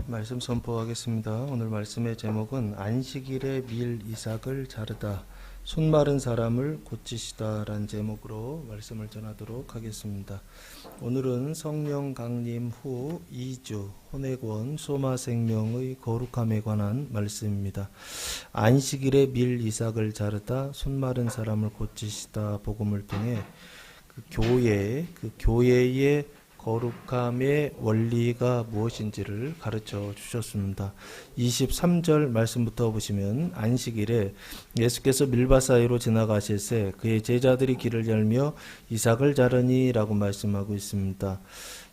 말씀 선포하겠습니다. 오늘 말씀의 제목은 안식일에 밀 이삭을 자르다 손 마른 사람을 고치시다 라는 제목으로 말씀을 전하도록 하겠습니다. 오늘은 성령 강림 후 2주 혼회권 소마생명의 거룩함에 관한 말씀입니다. 안식일에 밀 이삭을 자르다 손 마른 사람을 고치시다 복음을 통해 그 교회의 거룩함의 원리가 무엇인지를 가르쳐 주셨습니다. 23절 말씀부터 보시면 안식일에 예수께서 밀밭 사이로 지나가실새 그의 제자들이 길을 열며 이삭을 자르니 라고 말씀하고 있습니다.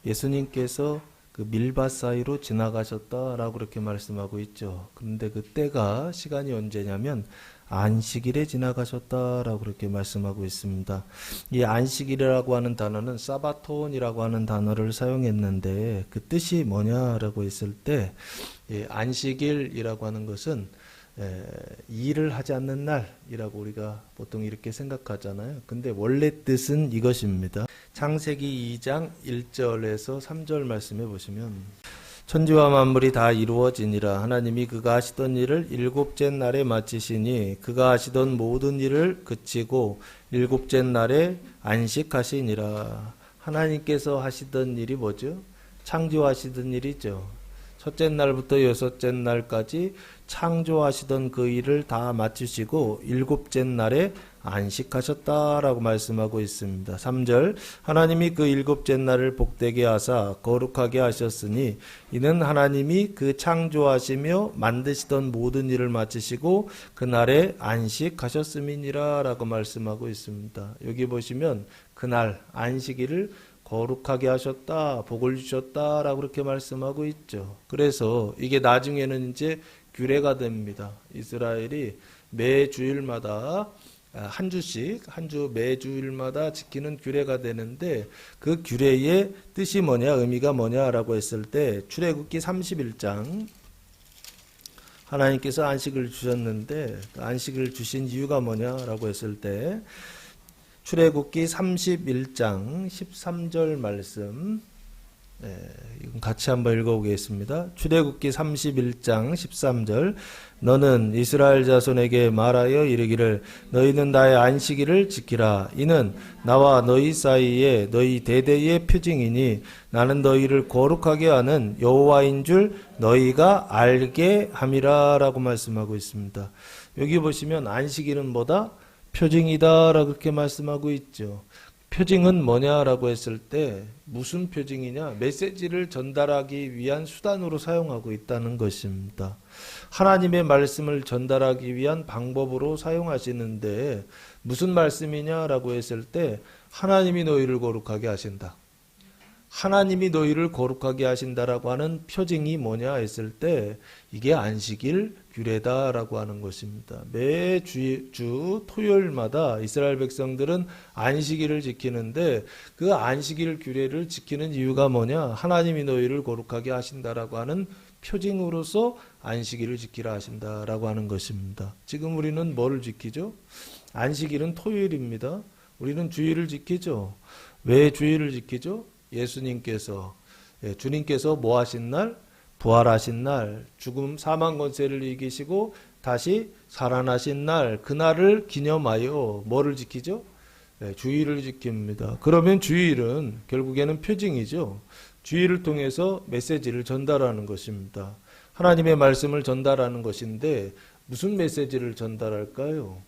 예수님께서 그 밀밭 사이로 지나가셨다라고 그렇게 말씀하고 있죠. 그런데 그 때가 시간이 언제냐면 안식일에 지나가셨다라고 그렇게 말씀하고 있습니다. 이 안식일이라고 하는 단어는 사바톤이라고 하는 단어를 사용했는데 그 뜻이 뭐냐라고 했을 때 안식일이라고 하는 것은 일을 하지 않는 날이라고 우리가 보통 이렇게 생각하잖아요. 근데 원래 뜻은 이것입니다. 창세기 2장 1절에서 3절 말씀해 보시면 천지와 만물이 다 이루어지니라. 하나님이 그가 하시던 일을 일곱째 날에 마치시니 그가 하시던 모든 일을 그치고 일곱째 날에 안식하시니라. 하나님께서 하시던 일이 뭐죠? 창조하시던 일이죠. 첫째 날부터 여섯째 날까지 창조하시던 그 일을 다 마치시고 일곱째 날에 안식하셨다라고 말씀하고 있습니다. 3절 하나님이 그 일곱째 날을 복되게 하사 거룩하게 하셨으니 이는 하나님이 그 창조하시며 만드시던 모든 일을 마치시고 그날에 안식하셨음이니라 라고 말씀하고 있습니다. 여기 보시면 그날 안식일을 거룩하게 하셨다, 복을 주셨다 라고 그렇게 말씀하고 있죠. 그래서 이게 나중에는 이제 규례가 됩니다. 이스라엘이 매 주일마다 한 주씩 매 주일마다 지키는 규례가 되는데 그 규례의 뜻이 뭐냐, 의미가 뭐냐라고 했을 때 출애굽기 31장 하나님께서 안식을 주셨는데 그 안식을 주신 이유가 뭐냐라고 했을 때 출애굽기 31장 13절 말씀 이건 같이 한번 읽어보겠습니다. 출애굽기 31장 13절 너는 이스라엘 자손에게 말하여 이르기를 너희는 나의 안식일을 지키라. 이는 나와 너희 사이에 너희 대대의 표징이니 나는 너희를 거룩하게 하는 여호와인 줄 너희가 알게 함이라 라고 말씀하고 있습니다. 여기 보시면 안식일은 뭐다? 표징이다 라고 그렇게 말씀하고 있죠. 표징은 뭐냐라고 했을 때 무슨 표징이냐? 메시지를 전달하기 위한 수단으로 사용하고 있다는 것입니다. 하나님의 말씀을 전달하기 위한 방법으로 사용하시는데 무슨 말씀이냐라고 했을 때 하나님이 너희를 거룩하게 하신다. 하나님이 너희를 거룩하게 하신다라고 하는 표징이 뭐냐 했을 때 이게 안식일 규례다라고 하는 것입니다. 매주 토요일마다 이스라엘 백성들은 안식일을 지키는데 그 안식일 규례를 지키는 이유가 뭐냐? 하나님이 너희를 거룩하게 하신다라고 하는 표징으로서 안식일을 지키라 하신다라고 하는 것입니다. 지금 우리는 뭐를 지키죠? 안식일은 토요일입니다. 우리는 주일을 지키죠. 왜 주일을 지키죠? 예수님께서 주님께서 뭐 하신 날? 부활하신 날, 죽음 사망 권세를 이기시고 다시 살아나신 날, 그날을 기념하여 뭐를 지키죠? 주일을 지킵니다. 그러면 주일은 결국에는 표징이죠. 주일을 통해서 메시지를 전달하는 것입니다. 하나님의 말씀을 전달하는 것인데 무슨 메시지를 전달할까요?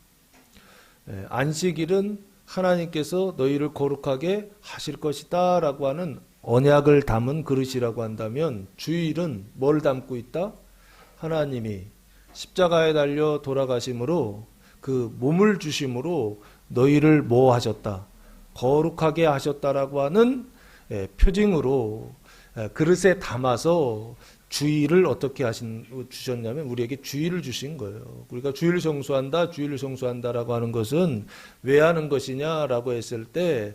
안식일은 하나님께서 너희를 거룩하게 하실 것이다 라고 하는 언약을 담은 그릇이라고 한다면 주일은 뭘 담고 있다? 하나님이 십자가에 달려 돌아가심으로 그 몸을 주심으로 너희를 뭐 하셨다? 거룩하게 하셨다라고 하는 표징으로 그릇에 담아서 주일을 어떻게 주셨냐면 우리에게 주일을 주신 거예요. 우리가 주일을 성수한다라고 하는 것은 왜 하는 것이냐라고 했을 때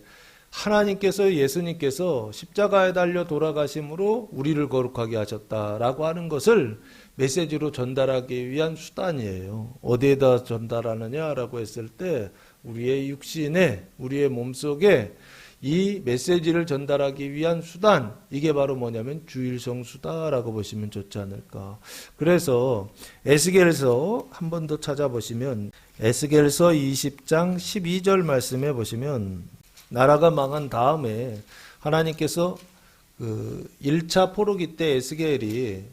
하나님께서 예수님께서 십자가에 달려 돌아가심으로 우리를 거룩하게 하셨다라고 하는 것을 메시지로 전달하기 위한 수단이에요. 어디에다 전달하느냐라고 했을 때 우리의 육신에 우리의 몸속에 이 메시지를 전달하기 위한 수단, 이게 바로 뭐냐면 주일성수다라고 보시면 좋지 않을까. 그래서 에스겔서 한 번 더 찾아보시면 에스겔서 20장 12절 말씀해 보시면 나라가 망한 다음에 하나님께서 그 1차 포로기 때 에스겔이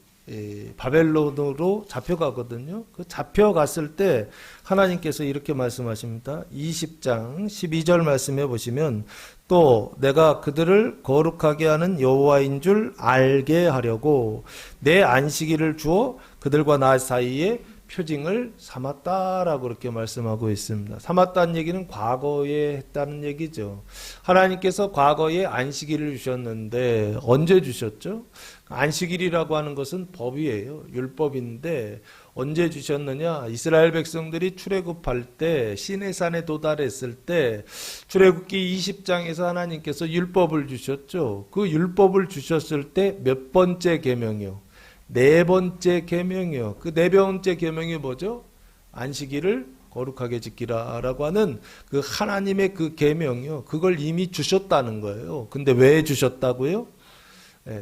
바벨론으로 잡혀가거든요. 그 잡혀갔을 때 하나님께서 이렇게 말씀하십니다. 20장 12절 말씀해 보시면 또 내가 그들을 거룩하게 하는 여호와인 줄 알게 하려고 내 안식일을 주어 그들과 나 사이에 표징을 삼았다라고 그렇게 말씀하고 있습니다. 삼았다는 얘기는 과거에 했다는 얘기죠. 하나님께서 과거에 안식일을 주셨는데 언제 주셨죠? 안식일이라고 하는 것은 법이에요. 율법인데 언제 주셨느냐? 이스라엘 백성들이 출애굽할 때 시내산에 도달했을 때 출애굽기 20장에서 하나님께서 율법을 주셨죠. 그 율법을 주셨을 때 몇 번째 계명이요? 네 번째 계명이요. 그 네 번째 계명이 뭐죠? 안식일을 거룩하게 지키라라고 하는 그 하나님의 그 계명이요. 그걸 이미 주셨다는 거예요. 근데 왜 주셨다고요?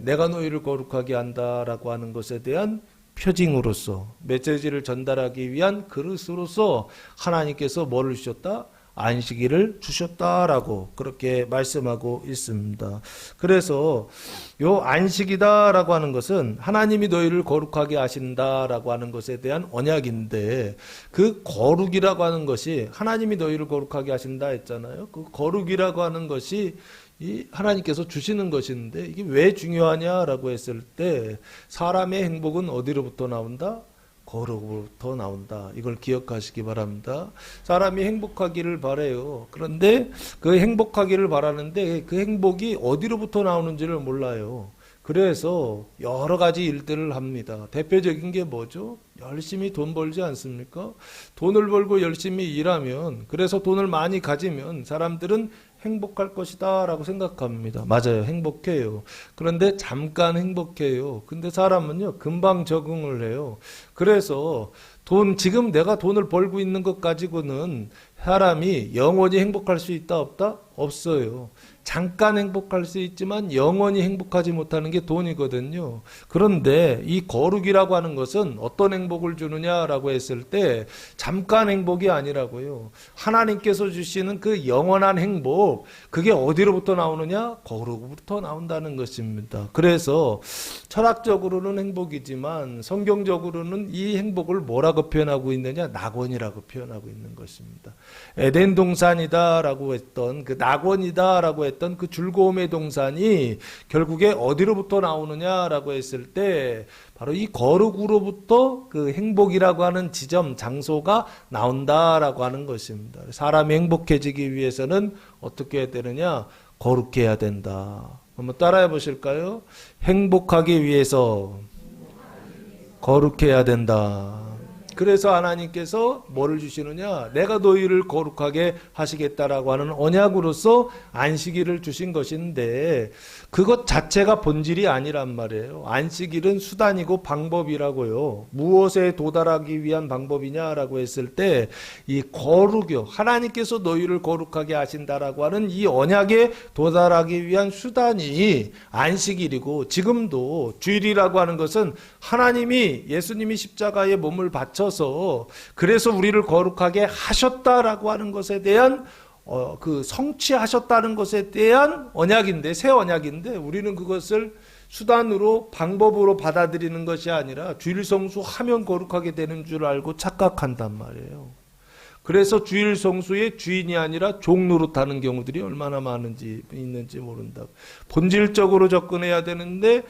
내가 너희를 거룩하게 한다라고 하는 것에 대한 표징으로서 메시지를 전달하기 위한 그릇으로서 하나님께서 뭐를 주셨다? 안식일을 주셨다라고 그렇게 말씀하고 있습니다. 그래서 요 안식이다라고 하는 것은 하나님이 너희를 거룩하게 하신다라고 하는 것에 대한 언약인데 그 거룩이라고 하는 것이 하나님이 너희를 거룩하게 하신다 했잖아요. 그 거룩이라고 하는 것이 이 하나님께서 주시는 것인데 이게 왜 중요하냐라고 했을 때 사람의 행복은 어디로부터 나온다? 거룩으로부터 나온다. 이걸 기억하시기 바랍니다. 사람이 행복하기를 바라요. 그런데 그 행복하기를 바라는데 그 행복이 어디로부터 나오는지를 몰라요. 그래서 여러 가지 일들을 합니다. 대표적인 게 뭐죠? 열심히 돈 벌지 않습니까? 돈을 벌고 열심히 일하면, 그래서 돈을 많이 가지면 사람들은 행복할 것이다 라고 생각합니다. 맞아요. 행복해요. 그런데 잠깐 행복해요. 근데 사람은요, 금방 적응을 해요. 그래서 지금 내가 돈을 벌고 있는 것 가지고는 사람이 영원히 행복할 수 있다, 없다? 없어요. 잠깐 행복할 수 있지만 영원히 행복하지 못하는 게 돈이거든요. 그런데 이 거룩이라고 하는 것은 어떤 행복을 주느냐라고 했을 때 잠깐 행복이 아니라고요. 하나님께서 주시는 그 영원한 행복, 그게 어디로부터 나오느냐? 거룩으로부터 나온다는 것입니다. 그래서 철학적으로는 행복이지만 성경적으로는 이 행복을 뭐라고 표현하고 있느냐? 낙원이라고 표현하고 있는 것입니다. 에덴 동산이다라고 했던 그 낙원이다라고 했던 그 즐거움의 동산이 결국에 어디로부터 나오느냐라고 했을 때 바로 이 거룩으로부터 그 행복이라고 하는 지점, 장소가 나온다라고 하는 것입니다. 사람이 행복해지기 위해서는 어떻게 해야 되느냐? 거룩해야 된다. 한번 따라해 보실까요? 행복하기 위해서 거룩해야 된다. 그래서 하나님께서 뭐를 주시느냐? 내가 너희를 거룩하게 하시겠다라고 하는 언약으로서 안식일을 주신 것인데 그것 자체가 본질이 아니란 말이에요. 안식일은 수단이고 방법이라고요. 무엇에 도달하기 위한 방법이냐라고 했을 때 이 거룩이요. 하나님께서 너희를 거룩하게 하신다라고 하는 이 언약에 도달하기 위한 수단이 안식일이고 지금도 주일이라고 하는 것은 하나님이 예수님이 십자가에 몸을 바쳐서 그래서 우리를 거룩하게 하셨다라고 하는 것에 대한 그 성취하셨다는 것에 대한 언약인데 새 언약인데 우리는 그것을 수단으로 방법으로 받아들이는 것이 아니라 주일 성수하면 거룩하게 되는 줄 알고 착각한단 말이에요. 그래서 주일 성수의 주인이 아니라 종 노릇하는 경우들이 얼마나 있는지 모른다. 본질적으로 접근해야 되는데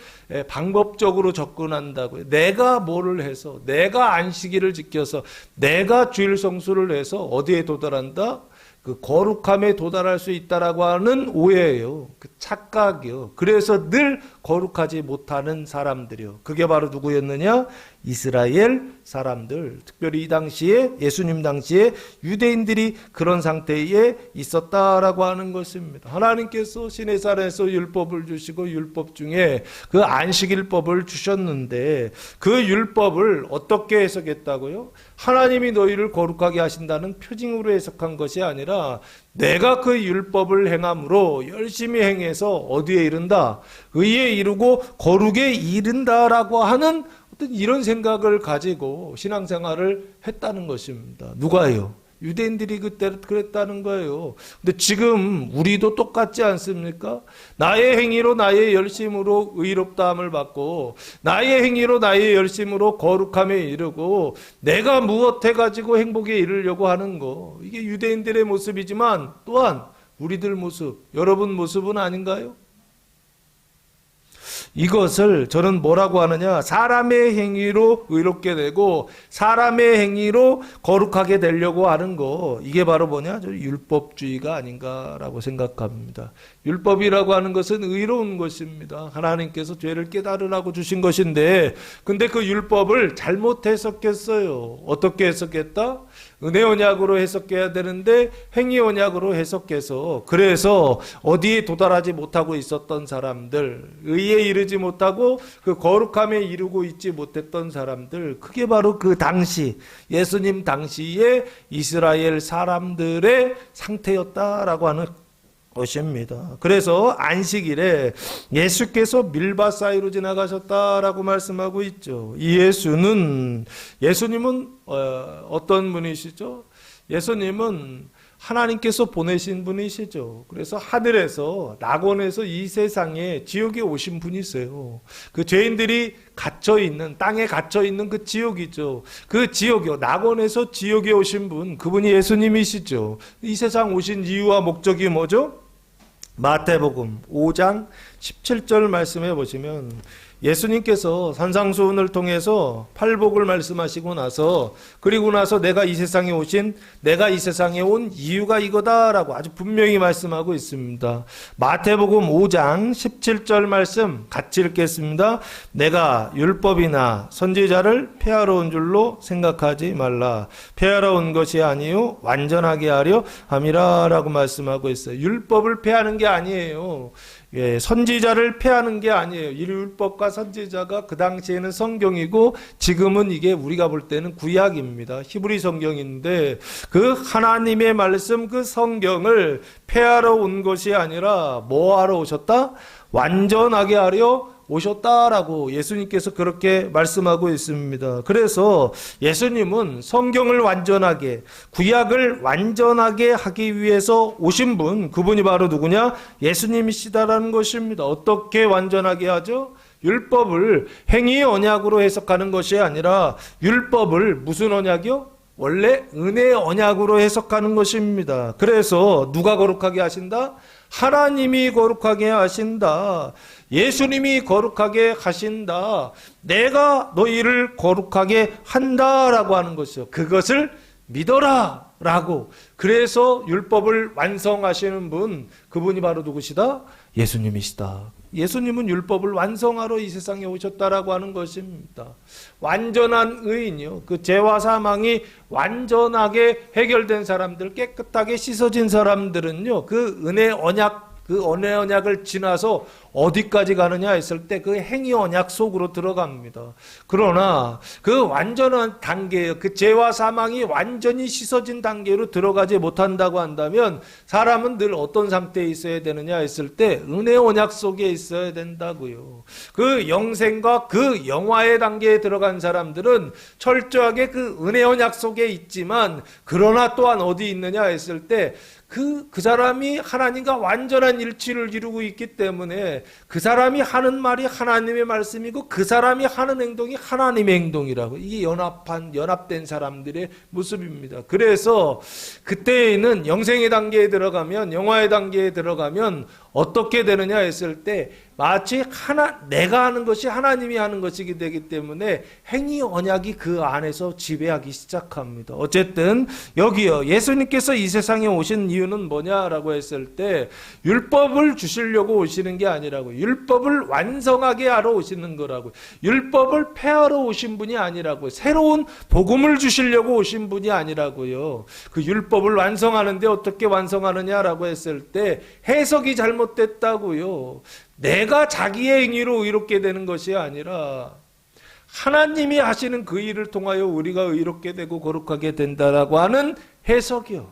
방법적으로 접근한다고요. 내가 뭐를 해서 내가 안식일을 지켜서 내가 주일 성수를 해서 어디에 도달한다? 그 거룩함에 도달할 수 있다라고 하는 오해예요. 그 착각이요. 그래서 늘 거룩하지 못하는 사람들이요. 그게 바로 누구였느냐? 이스라엘 사람들. 특별히 이 당시에 예수님 당시에 유대인들이 그런 상태에 있었다라고 하는 것입니다. 하나님께서 시내산에서 율법을 주시고 율법 중에 그 안식일법을 주셨는데 그 율법을 어떻게 해석했다고요? 하나님이 너희를 거룩하게 하신다는 표징으로 해석한 것이 아니라 내가 그 율법을 행함으로 열심히 행해서 어디에 이른다? 의에 이르고 거룩에 이른다라고 하는 어떤 이런 생각을 가지고 신앙생활을 했다는 것입니다. 누가요? 유대인들이 그때 그랬다는 거예요. 근데 지금 우리도 똑같지 않습니까? 나의 행위로 나의 열심으로 의롭다함을 받고 나의 행위로 나의 열심으로 거룩함에 이르고 내가 무엇 해가지고 행복에 이르려고 하는 거, 이게 유대인들의 모습이지만 또한 우리들 모습, 여러분 모습은 아닌가요? 이것을 저는 뭐라고 하느냐, 사람의 행위로 의롭게 되고 사람의 행위로 거룩하게 되려고 하는 거, 이게 바로 뭐냐, 율법주의가 아닌가라고 생각합니다. 율법이라고 하는 것은 의로운 것입니다. 하나님께서 죄를 깨달으라고 주신 것인데, 근데 그 율법을 잘못 해석했어요. 어떻게 해석했다? 은혜 언약으로 해석해야 되는데 행위 언약으로 해석해서, 그래서 어디에 도달하지 못하고 있었던 사람들, 의에 이르지 못하고 그 거룩함에 이르고 있지 못했던 사람들, 그게 바로 그 당시 예수님 당시에 이스라엘 사람들의 상태였다라고 하는 것입니다. 그래서 안식일에 예수께서 밀밭 사이로 지나가셨다라고 말씀하고 있죠. 이 예수님은 어떤 분이시죠? 예수님은 하나님께서 보내신 분이시죠. 그래서 하늘에서, 낙원에서 이 세상에, 지옥에 오신 분이세요. 그 죄인들이 갇혀있는, 땅에 갇혀있는 그 지옥이죠. 그 지옥이요, 낙원에서 지옥에 오신 분, 그분이 예수님이시죠. 이 세상 오신 이유와 목적이 뭐죠? 마태복음 5장 17절 말씀해 보시면 예수님께서 산상수훈을 통해서 팔복을 말씀하시고 나서, 그리고 나서 내가 이 세상에 온 이유가 이거다라고 아주 분명히 말씀하고 있습니다. 마태복음 5장 17절 말씀 같이 읽겠습니다. 내가 율법이나 선지자를 폐하러 온 줄로 생각하지 말라. 폐하러 온 것이 아니요 완전하게 하려 함이라 라고 말씀하고 있어요. 율법을 폐하는 게 아니에요. 선지자를 폐하는 게 아니에요. 이 율법과 선지자가 그 당시에는 성경이고 지금은 이게 우리가 볼 때는 구약입니다. 히브리 성경인데 그 하나님의 말씀, 그 성경을 폐하러 온 것이 아니라 뭐 하러 오셨다? 완전하게 하려 오셨다라고 예수님께서 그렇게 말씀하고 있습니다. 그래서 예수님은 성경을 완전하게, 구약을 완전하게 하기 위해서 오신 분, 그분이 바로 누구냐? 예수님이시다라는 것입니다. 어떻게 완전하게 하죠? 율법을 행위 언약으로 해석하는 것이 아니라 율법을 무슨 언약이요? 원래 은혜 언약으로 해석하는 것입니다. 그래서 누가 거룩하게 하신다? 하나님이 거룩하게 하신다. 예수님이 거룩하게 하신다. 내가 너희를 거룩하게 한다라고 하는 것이죠. 그것을 믿어라 라고. 그래서 율법을 완성하시는 분, 그분이 바로 누구시다? 예수님이시다. 예수님은 율법을 완성하러 이 세상에 오셨다라고 하는 것입니다. 완전한 의인이요, 그 죄와 사망이 완전하게 해결된 사람들, 깨끗하게 씻어진 사람들은요, 그 은혜 언약을 지나서 어디까지 가느냐 했을 때 그 행위 언약 속으로 들어갑니다. 그러나 그 완전한 단계예요. 그 죄와 사망이 완전히 씻어진 단계로 들어가지 못한다고 한다면 사람은 늘 어떤 상태에 있어야 되느냐 했을 때 은혜 언약 속에 있어야 된다고요. 그 영생과 그 영화의 단계에 들어간 사람들은 철저하게 그 은혜 언약 속에 있지만, 그러나 또한 어디 있느냐 했을 때 그 사람이 하나님과 완전한 일치를 이루고 있기 때문에 그 사람이 하는 말이 하나님의 말씀이고 그 사람이 하는 행동이 하나님의 행동이라고. 이게 연합된 사람들의 모습입니다. 그래서 그때에는 영생의 단계에 들어가면, 영화의 단계에 들어가면 어떻게 되느냐 했을 때 마치 내가 하는 것이 하나님이 하는 것이기 되기 때문에 행위 언약이 그 안에서 지배하기 시작합니다. 어쨌든 여기요, 예수님께서 이 세상에 오신 이유는 뭐냐라고 했을 때 율법을 주시려고 오시는 게 아니라고, 율법을 완성하게 하러 오시는 거라고, 율법을 폐하러 오신 분이 아니라고, 새로운 복음을 주시려고 오신 분이 아니라고요. 그 율법을 완성하는데 어떻게 완성하느냐라고 했을 때 해석이 잘못됐다고요. 내가 자기의 행위로 의롭게 되는 것이 아니라 하나님이 하시는 그 일을 통하여 우리가 의롭게 되고 거룩하게 된다라고 하는 해석이요.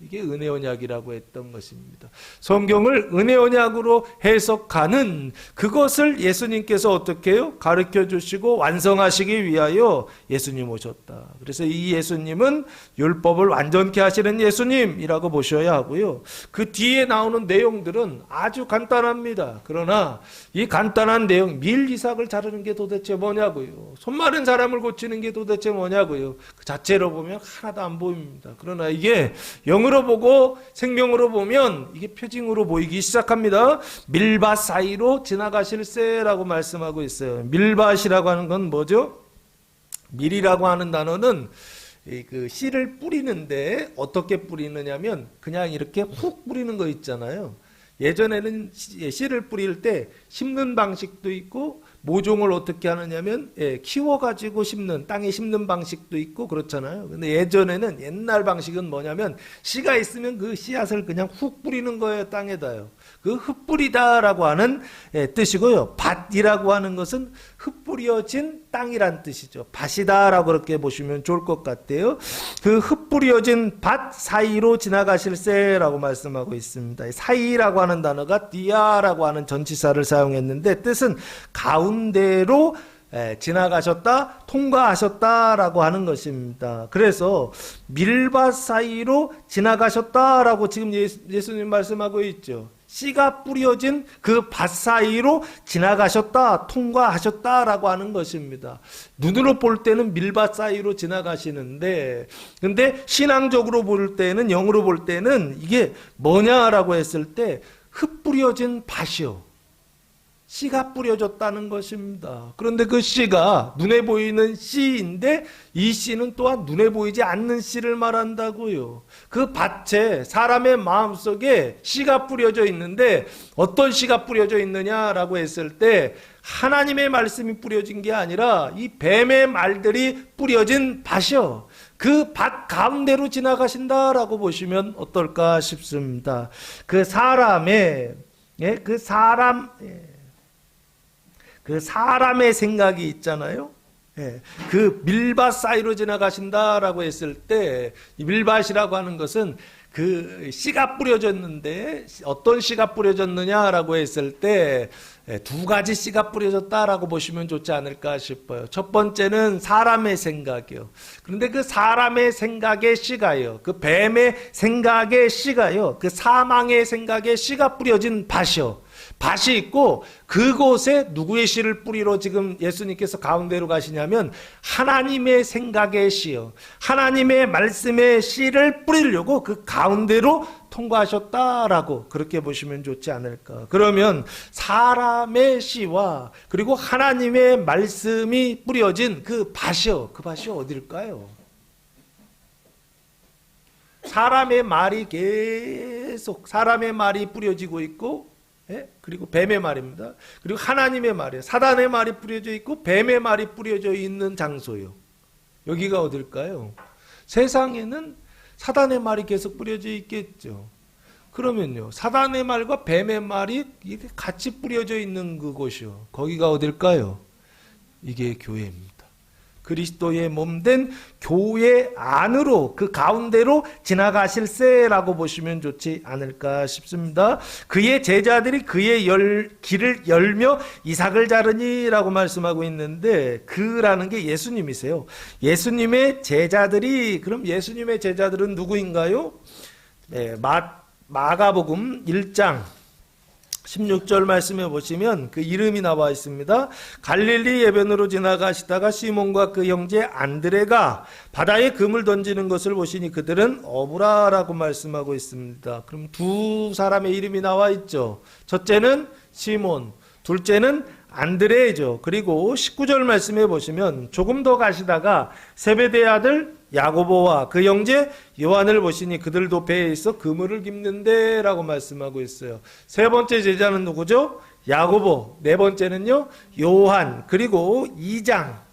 이게 은혜 언약이라고 했던 것입니다. 성경을 은혜 언약으로 해석하는 그것을 예수님께서 어떻게 해요? 가르쳐 주시고 완성하시기 위하여 예수님 오셨다. 그래서 이 예수님은 율법을 완전케 하시는 예수님이라고 보셔야 하고요. 그 뒤에 나오는 내용들은 아주 간단합니다. 그러나 이 간단한 내용, 밀이삭을 자르는 게 도대체 뭐냐고요. 손 마른 사람을 고치는 게 도대체 뭐냐고요. 그 자체로 보면 하나도 안 보입니다. 그러나 이게 영으로 보고 생명으로 보면 이게 표징으로 보이기 시작합니다. 밀밭 사이로 지나가실세라고 말씀하고 있어요. 밀밭이라고 하는 건 뭐죠? 밀이라고 하는 단어는 그 씨를 뿌리는데 어떻게 뿌리느냐면 그냥 이렇게 훅 뿌리는 거 있잖아요. 예전에는 씨를 뿌릴 때 심는 방식도 있고 모종을 어떻게 하느냐면 키워가지고 심는, 땅에 심는 방식도 있고 그렇잖아요. 근데 예전에는 옛날 방식은 뭐냐면 씨가 있으면 그 씨앗을 그냥 훅 뿌리는 거예요. 땅에다요. 그 흩뿌리다라고 하는 뜻이고요. 밭이라고 하는 것은 흩뿌려진 땅이란 뜻이죠. 밭이다라고 그렇게 보시면 좋을 것 같아요. 그 흩뿌려진 밭 사이로 지나가실세라고 말씀하고 있습니다. 사이라고 하는 단어가 디아라고 하는 전치사를 사용했는데 뜻은 가운데로 지나가셨다, 통과하셨다라고 하는 것입니다. 그래서 밀밭 사이로 지나가셨다라고 지금 예수님 말씀하고 있죠. 씨가 뿌려진 그 밭 사이로 지나가셨다, 통과하셨다라고 하는 것입니다. 눈으로 볼 때는 밀밭 사이로 지나가시는데, 근데 신앙적으로 볼 때는, 영으로 볼 때는 이게 뭐냐라고 했을 때 흩뿌려진 밭이요. 씨가 뿌려졌다는 것입니다. 그런데 그 씨가 눈에 보이는 씨인데 이 씨는 또한 눈에 보이지 않는 씨를 말한다고요. 그 밭에 사람의 마음속에 씨가 뿌려져 있는데 어떤 씨가 뿌려져 있느냐라고 했을 때 하나님의 말씀이 뿌려진 게 아니라 이 뱀의 말들이 뿌려진 밭이요. 그 밭 가운데로 지나가신다라고 보시면 어떨까 싶습니다. 그 사람의 생각이 있잖아요. 그 밀밭 사이로 지나가신다라고 했을 때, 이 밀밭이라고 하는 것은 그 씨가 뿌려졌는데 어떤 씨가 뿌려졌느냐라고 했을 때 두 가지 씨가 뿌려졌다라고 보시면 좋지 않을까 싶어요. 첫 번째는 사람의 생각이요. 그런데 그 사람의 생각의 씨가요, 그 뱀의 생각의 씨가요, 그 사망의 생각의 씨가 뿌려진 밭이요. 밭이 있고 그곳에 누구의 씨를 뿌리러 지금 예수님께서 가운데로 가시냐면 하나님의 생각의 씨요, 하나님의 말씀의 씨를 뿌리려고 그 가운데로 통과하셨다라고 그렇게 보시면 좋지 않을까. 그러면 사람의 씨와 그리고 하나님의 말씀이 뿌려진 그 밭이요, 그 밭이 어딜까요? 사람의 말이 계속, 사람의 말이 뿌려지고 있고, 그리고 뱀의 말입니다. 그리고 하나님의 말이에요. 사단의 말이 뿌려져 있고 뱀의 말이 뿌려져 있는 장소요. 여기가 어딜까요? 세상에는 사단의 말이 계속 뿌려져 있겠죠. 그러면요, 사단의 말과 뱀의 말이 같이 뿌려져 있는 그곳이요. 거기가 어딜까요? 이게 교회입니다. 그리스도의 몸된 교회 안으로, 그 가운데로 지나가실세라고 보시면 좋지 않을까 싶습니다. 그의 제자들이 그의 길을 열며 이삭을 자르니라고 말씀하고 있는데, 그라는 게 예수님이세요. 예수님의 제자들이, 그럼 예수님의 제자들은 누구인가요? 마가복음 1장 16절 말씀해 보시면 그 이름이 나와 있습니다. 갈릴리 해변으로 지나가시다가 시몬과 그 형제 안드레가 바다에 금을 던지는 것을 보시니 그들은 어부라라고 말씀하고 있습니다. 그럼 두 사람의 이름이 나와 있죠. 첫째는 시몬, 둘째는 안드레죠. 그리고 19절 말씀해 보시면 조금 더 가시다가 세베대의 아들 야고보와 그 형제 요한을 보시니 그들도 배에 있어 그물을 깁는데 라고 말씀하고 있어요. 세 번째 제자는 누구죠? 야고보. 네 번째는요, 요한. 그리고 2장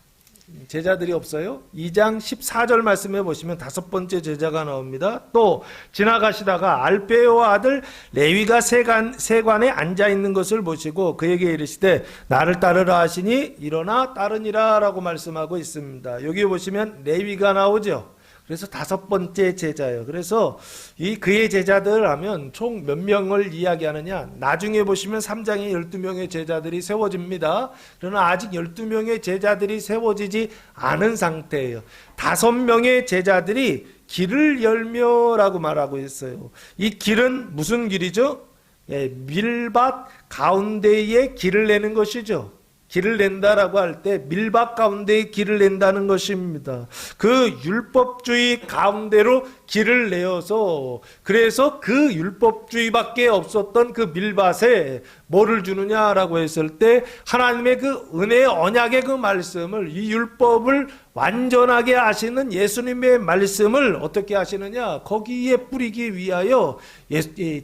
제자들이 없어요. 2장 14절 말씀해 보시면 다섯 번째 제자가 나옵니다. 또 지나가시다가 알페오 아들 레위가 세관에 앉아 있는 것을 보시고 그에게 이르시되 나를 따르라 하시니 일어나 따르니라 라고 말씀하고 있습니다. 여기 보시면 레위가 나오죠. 그래서 5번째 제자예요. 그래서 이 그의 제자들 하면 총 몇 명을 이야기하느냐? 나중에 보시면 3장에 12명의 제자들이 세워집니다. 그러나 아직 12명의 제자들이 세워지지 않은 상태예요. 5명의 제자들이 길을 열며라고 말하고 있어요. 이 길은 무슨 길이죠? 예, 밀밭 가운데에 길을 내는 것이죠. 길을 낸다라고 할 때 밀밭 가운데에 길을 낸다는 것입니다. 그 율법주의 가운데로 길을 내어서 그래서 그 율법주의밖에 없었던 그 밀밭에 뭐를 주느냐라고 했을 때 하나님의 그 은혜의 언약의 그 말씀을 이 율법을 완전하게 하시는 예수님의 말씀을 어떻게 하시느냐 거기에 뿌리기 위하여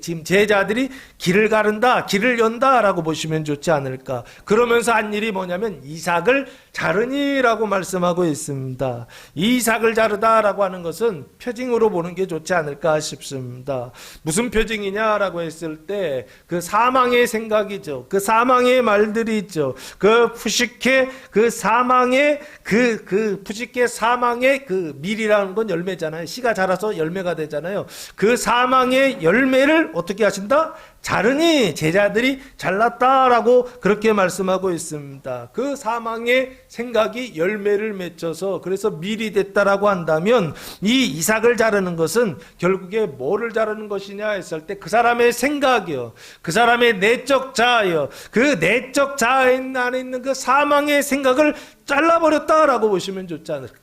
지금 제자들이 길을 가른다 길을 연다라고 보시면 좋지 않을까. 그러면서 한 일이 뭐냐면 이삭을 자르니라고 말씀하고 있습니다. 이삭을 자르다라고 하는 것은 표징으로 보는 게 좋지 않을까 싶습니다. 무슨 표징이냐라고 했을 때 그 사망의 생각이죠. 그 사망의 말들이 있죠. 그 푸시케 그 사망의 그 푸시케 사망의 그 밀이라는 건 열매잖아요. 씨가 자라서 열매가 되잖아요. 그 사망의 열매를 어떻게 하신다? 자르니 제자들이 잘랐다라고 그렇게 말씀하고 있습니다. 그 사망의 생각이 열매를 맺혀서 그래서 밀이 됐다라고 한다면 이 이삭을 자르는 것은 결국에 뭐를 자르는 것이냐 했을 때 그 사람의 생각이요. 그 사람의 내적 자아요. 그 내적 자아 안에 있는 그 사망의 생각을 잘라버렸다라고 보시면 좋지 않을까.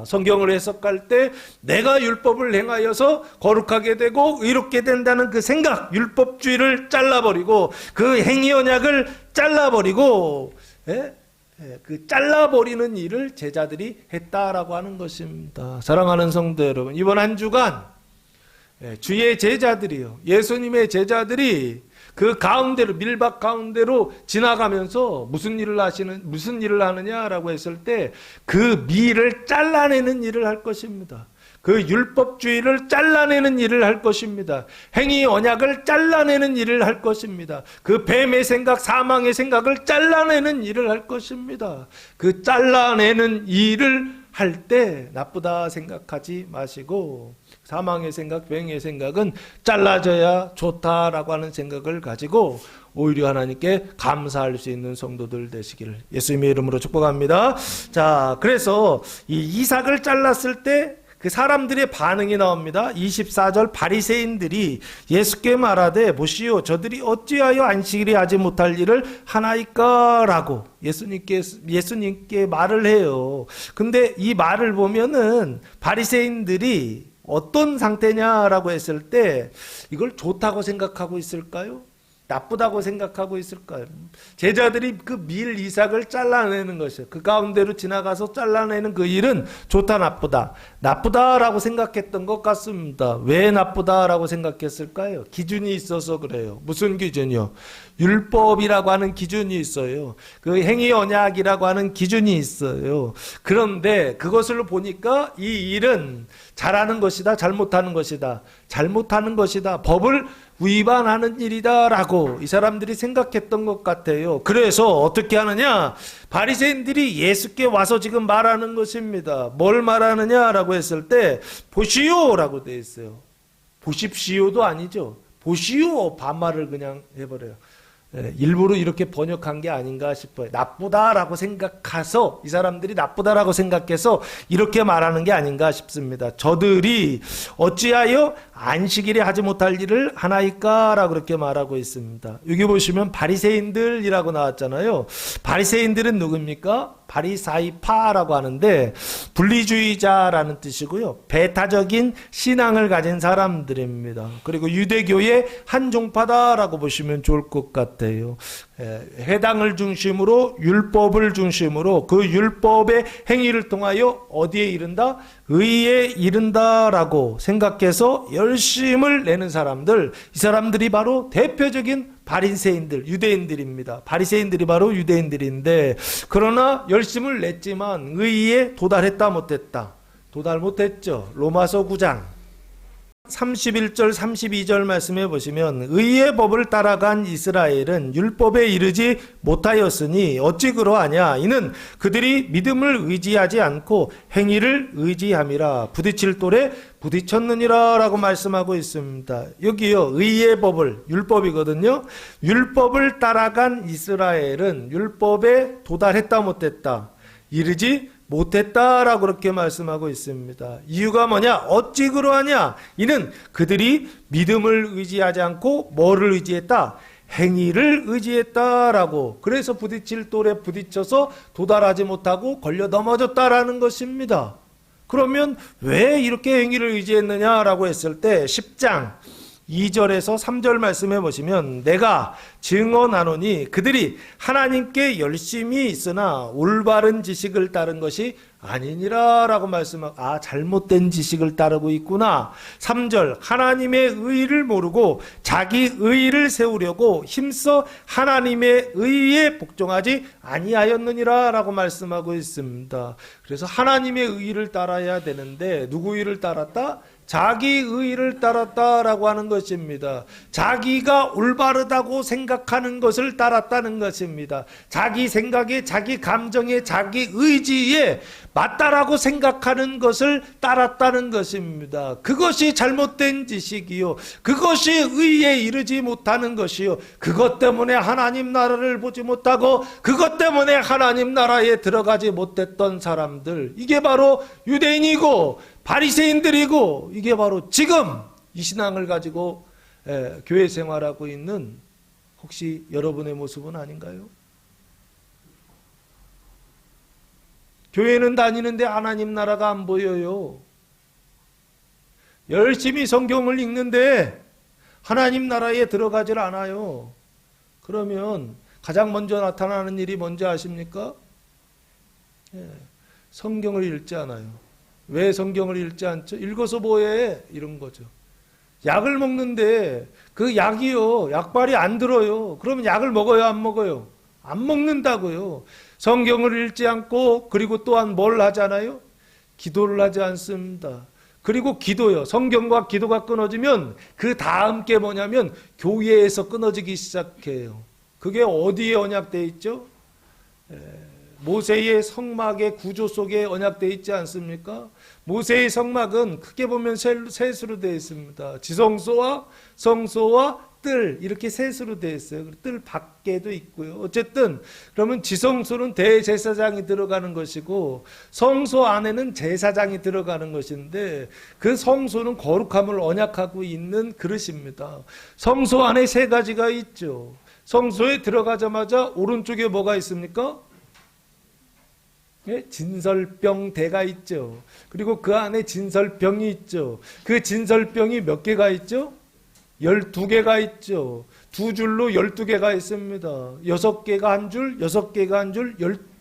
성경을 해석할 때 내가 율법을 행하여서 거룩하게 되고 의롭게 된다는 그 생각, 율법주의를 잘라버리고 그 행위 언약을 잘라버리고 그 잘라버리는 일을 제자들이 했다라고 하는 것입니다. 사랑하는 성도 여러분, 이번 한 주간 주의 제자들이요, 예수님의 제자들이 그 가운데로 밀밭 가운데로 지나가면서 무슨 일을 하느냐라고 했을 때 그 밀을 잘라내는 일을 할 것입니다. 그 율법주의를 잘라내는 일을 할 것입니다. 행위 언약을 잘라내는 일을 할 것입니다. 그 뱀의 생각, 사망의 생각을 잘라내는 일을 할 것입니다. 그 잘라내는 일을 할 때 나쁘다 생각하지 마시고 사망의 생각, 뱀의 생각은 잘라져야 좋다라고 하는 생각을 가지고 오히려 하나님께 감사할 수 있는 성도들 되시기를 예수님의 이름으로 축복합니다. 자, 그래서 이 이삭을 잘랐을 때 그 사람들의 반응이 나옵니다. 24절 바리새인들이 예수께 말하되 보시오 저들이 어찌하여 안식일에 하지 못할 일을 하나이까라고 예수님께 말을 해요. 근데 이 말을 보면은 바리새인들이 어떤 상태냐라고 했을 때 이걸 좋다고 생각하고 있을까요? 나쁘다고 생각하고 있을까요? 제자들이 그 밀 이삭을 잘라내는 것이에요. 그 가운데로 지나가서 잘라내는 그 일은 좋다 나쁘다. 나쁘다라고 생각했던 것 같습니다. 왜 나쁘다라고 생각했을까요? 기준이 있어서 그래요. 무슨 기준이요? 율법이라고 하는 기준이 있어요. 그 행위 언약이라고 하는 기준이 있어요. 그런데 그것을 보니까 이 일은 잘하는 것이다, 잘못하는 것이다, 잘못하는 것이다, 법을 위반하는 일이다라고 이 사람들이 생각했던 것 같아요. 그래서 어떻게 하느냐? 바리새인들이 예수께 와서 지금 말하는 것입니다. 뭘 말하느냐라고 했을 때 보시오라고 돼 있어요. 보십시오도 아니죠. 보시오 반말을 그냥 해버려요. 일부러 이렇게 번역한 게 아닌가 싶어요. 나쁘다라고 생각해서 이 사람들이 나쁘다라고 생각해서 이렇게 말하는 게 아닌가 싶습니다. 저들이 어찌하여 안식일에 하지 못할 일을 하나이까라고 그렇게 말하고 있습니다. 여기 보시면 바리새인들이라고 나왔잖아요. 바리새인들은 누굽니까? 바리사이파라고 하는데 분리주의자라는 뜻이고요. 배타적인 신앙을 가진 사람들입니다. 그리고 유대교의 한 종파다라고 보시면 좋을 것 같아요. 회당을 중심으로 율법을 중심으로 그 율법의 행위를 통하여 어디에 이른다? 의에 이른다라고 생각해서 열심을 내는 사람들, 이 사람들이 바로 대표적인 바리새인들, 유대인들입니다. 바리새인들이 바로 유대인들인데 그러나 열심을 냈지만 의에 도달했다 못했다? 도달 못했죠. 로마서 9장 31절 32절 말씀해 보시면 의의 법을 따라간 이스라엘은 율법에 이르지 못하였으니 어찌 그러하냐 이는 그들이 믿음을 의지하지 않고 행위를 의지함이라 부딪힐 돌에 부딪혔느니라 라고 말씀하고 있습니다. 여기요 의의 법을 율법이거든요. 율법을 따라간 이스라엘은 율법에 도달했다 못했다 이르지 못했다라고 그렇게 말씀하고 있습니다. 이유가 뭐냐? 어찌 그러하냐? 이는 그들이 믿음을 의지하지 않고 뭐를 의지했다? 행위를 의지했다라고. 그래서 부딪힐 돌에 부딪혀서 도달하지 못하고 걸려 넘어졌다라는 것입니다. 그러면 왜 이렇게 행위를 의지했느냐라고 했을 때 10장 2절에서 3절 말씀해 보시면 내가 증언하노니 그들이 하나님께 열심히 있으나 올바른 지식을 따른 것이 아니니라 라고 말씀하고 잘못된 지식을 따르고 있구나. 3절 하나님의 의를 모르고 자기 의를 세우려고 힘써 하나님의 의에 복종하지 아니하였느니라 라고 말씀하고 있습니다. 그래서 하나님의 의를 따라야 되는데 누구 의를 따랐다? 자기 의를 따랐다라고 하는 것입니다. 자기가 올바르다고 생각하는 것을 따랐다는 것입니다. 자기 생각에, 자기 감정에, 자기 의지에 맞다라고 생각하는 것을 따랐다는 것입니다. 그것이 잘못된 지식이요. 그것이 의에 이르지 못하는 것이요. 그것 때문에 하나님 나라를 보지 못하고 그것 때문에 하나님 나라에 들어가지 못했던 사람들. 이게 바로 유대인이고 바리새인들이고 이게 바로 지금 이 신앙을 가지고 교회 생활하고 있는 혹시 여러분의 모습은 아닌가요? 교회는 다니는데 하나님 나라가 안 보여요. 열심히 성경을 읽는데 하나님 나라에 들어가질 않아요. 그러면 가장 먼저 나타나는 일이 뭔지 아십니까? 성경을 읽지 않아요. 왜 성경을 읽지 않죠? 읽어서 뭐해? 이런 거죠. 약을 먹는데 그 약이요. 약발이 안 들어요. 그러면 약을 먹어요? 안 먹어요? 안 먹는다고요. 성경을 읽지 않고 그리고 또한 뭘 하잖아요? 기도를 하지 않습니다. 그리고 기도요. 성경과 기도가 끊어지면 그 다음 게 뭐냐면 교회에서 끊어지기 시작해요. 그게 어디에 언약되어 있죠? 모세의 성막의 구조 속에 언약되어 있지 않습니까? 모세의 성막은 크게 보면 셋으로 되어 있습니다. 지성소와 성소와 뜰 이렇게 셋으로 되어 있어요. 뜰 밖에도 있고요. 어쨌든 그러면 지성소는 대제사장이 들어가는 것이고 성소 안에는 제사장이 들어가는 것인데 그 성소는 거룩함을 언약하고 있는 그릇입니다. 성소 안에 세 가지가 있죠. 성소에 들어가자마자 오른쪽에 뭐가 있습니까? 진설병대가 있죠. 그리고 그 안에 진설병이 있죠. 그 진설병이 몇 개가 있죠? 12개가 있죠. 두 줄로 12개가 있습니다. 6개가 한 줄, 6개가 한 줄,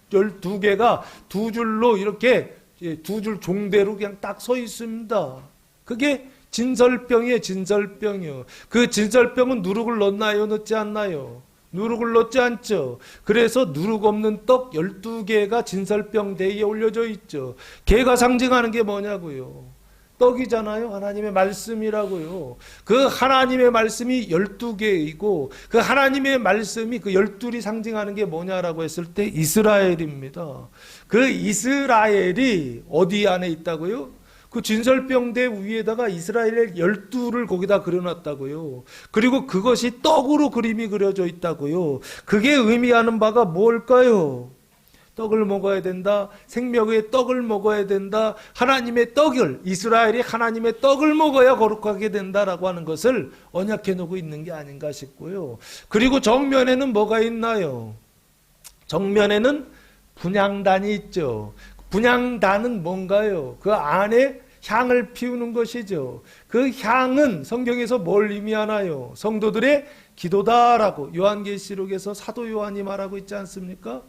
12개가 두 줄로 이렇게 두 줄 종대로 그냥 딱 서 있습니다. 그게 진설병이에요. 진설병이요. 그 진설병은 누룩을 넣나요? 넣지 않나요? 누룩을 넣지 않죠. 그래서 누룩 없는 떡 12개가 진설병 대에 올려져 있죠. 개가 상징하는 게 뭐냐고요. 떡이잖아요. 하나님의 말씀이라고요. 그 하나님의 말씀이 12개이고 그 하나님의 말씀이 그 12이 상징하는 게 뭐냐라고 했을 때 이스라엘입니다. 그 이스라엘이 어디 안에 있다고요? 그 진설병대 위에다가 이스라엘의 12를 거기다 그려놨다고요. 그리고 그것이 떡으로 그림이 그려져 있다고요. 그게 의미하는 바가 뭘까요? 떡을 먹어야 된다. 생명의 떡을 먹어야 된다. 하나님의 떡을, 이스라엘이 하나님의 떡을 먹어야 거룩하게 된다라고 하는 것을 언약해 놓고 있는 게 아닌가 싶고요. 그리고 정면에는 뭐가 있나요? 정면에는 분향단이 있죠. 분향단은 뭔가요? 그 안에 향을 피우는 것이죠. 그 향은 성경에서 뭘 의미하나요? 성도들의 기도다라고 요한계시록에서 사도 요한이 말하고 있지 않습니까?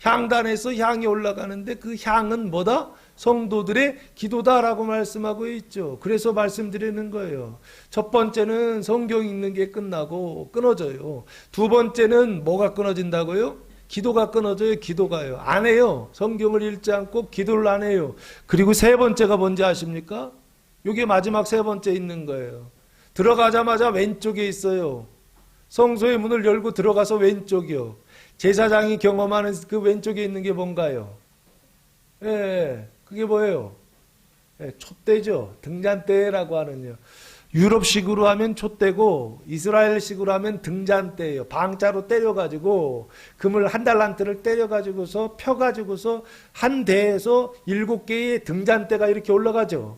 향단에서 향이 올라가는데 그 향은 뭐다? 성도들의 기도다라고 말씀하고 있죠. 그래서 말씀드리는 거예요. 첫 번째는 성경 읽는 게 끝나고 끊어져요. 두 번째는 뭐가 끊어진다고요? 기도가 끊어져요. 기도가요. 안 해요. 성경을 읽지 않고 기도를 안 해요. 그리고 세 번째가 뭔지 아십니까? 이게 마지막 세 번째 있는 거예요. 들어가자마자 왼쪽에 있어요. 성소의 문을 열고 들어가서 왼쪽이요. 제사장이 경험하는 그 왼쪽에 있는 게 뭔가요? 그게 뭐예요? 촛대죠. 등잔대라고 하는요. 유럽식으로 하면 촛대고 이스라엘식으로 하면 등잔대예요. 방자로 때려가지고 금을 한 달란트를 때려가지고서 펴가지고서 한 대에서 7개의 등잔대가 이렇게 올라가죠.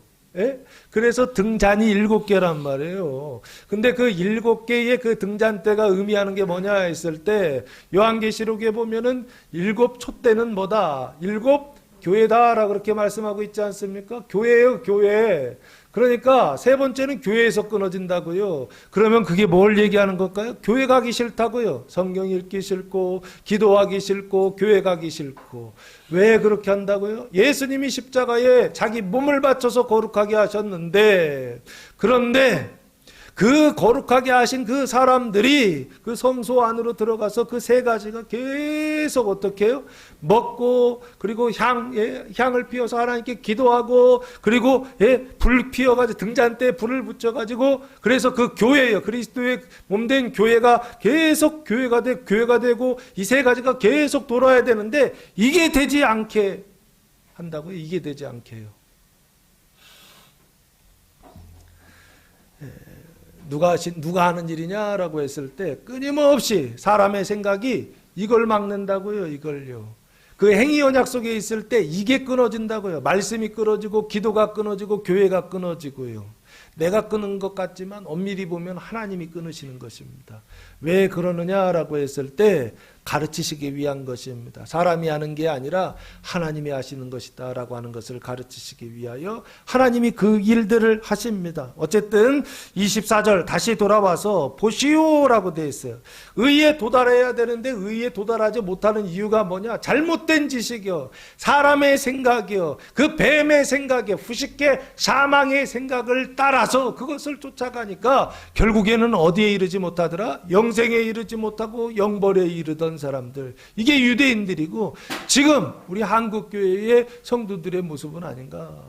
그래서 등잔이 7개란 말이에요. 근데 그 7개의 그 등잔대가 의미하는 게 뭐냐 했을 때 요한계시록에 보면은 7 촛대는 뭐다? 7 교회다라고 그렇게 말씀하고 있지 않습니까? 교회예요, 교회. 그러니까 세 번째는 교회에서 끊어진다고요. 그러면 그게 뭘 얘기하는 걸까요? 교회 가기 싫다고요. 성경 읽기 싫고 기도하기 싫고 교회 가기 싫고. 왜 그렇게 한다고요? 예수님이 십자가에 자기 몸을 바쳐서 거룩하게 하셨는데, 그런데 그 거룩하게 하신 그 사람들이 그 성소 안으로 들어가서 그 세 가지가 계속 어떻게 해요? 먹고, 그리고 향을 피워서 하나님께 기도하고, 그리고 불 피워가지고 등잔대에 불을 붙여가지고, 그래서 그 교회예요. 그리스도의 몸된 교회가 계속 교회가 되고, 이 세 가지가 계속 돌아야 되는데, 이게 되지 않게 한다고요? 이게 되지 않게 해요. 누가 하는 일이냐라고 했을 때 끊임없이 사람의 생각이 이걸 막는다고요. 이걸요. 그 행위 언약 속에 있을 때 이게 끊어진다고요. 말씀이 끊어지고 기도가 끊어지고 교회가 끊어지고요. 내가 끊은 것 같지만 엄밀히 보면 하나님이 끊으시는 것입니다. 왜 그러느냐라고 했을 때 가르치시기 위한 것입니다. 사람이 하는 게 아니라 하나님이 하시는 것이다 라고 하는 것을 가르치시기 위하여 하나님이 그 일들을 하십니다. 어쨌든 24절 다시 돌아와서 보시오라고 되어 있어요. 의에 도달해야 되는데 의에 도달하지 못하는 이유가 뭐냐? 잘못된 지식이요, 사람의 생각이요, 그 뱀의 생각이요, 후식계 사망의 생각을 따라서 그것을 쫓아가니까 결국에는 어디에 이르지 못하더라? 영생에 이르지 못하고 영벌에 이르던 사람들, 이게 유대인들이고 지금 우리 한국교회의 성도들의 모습은 아닌가,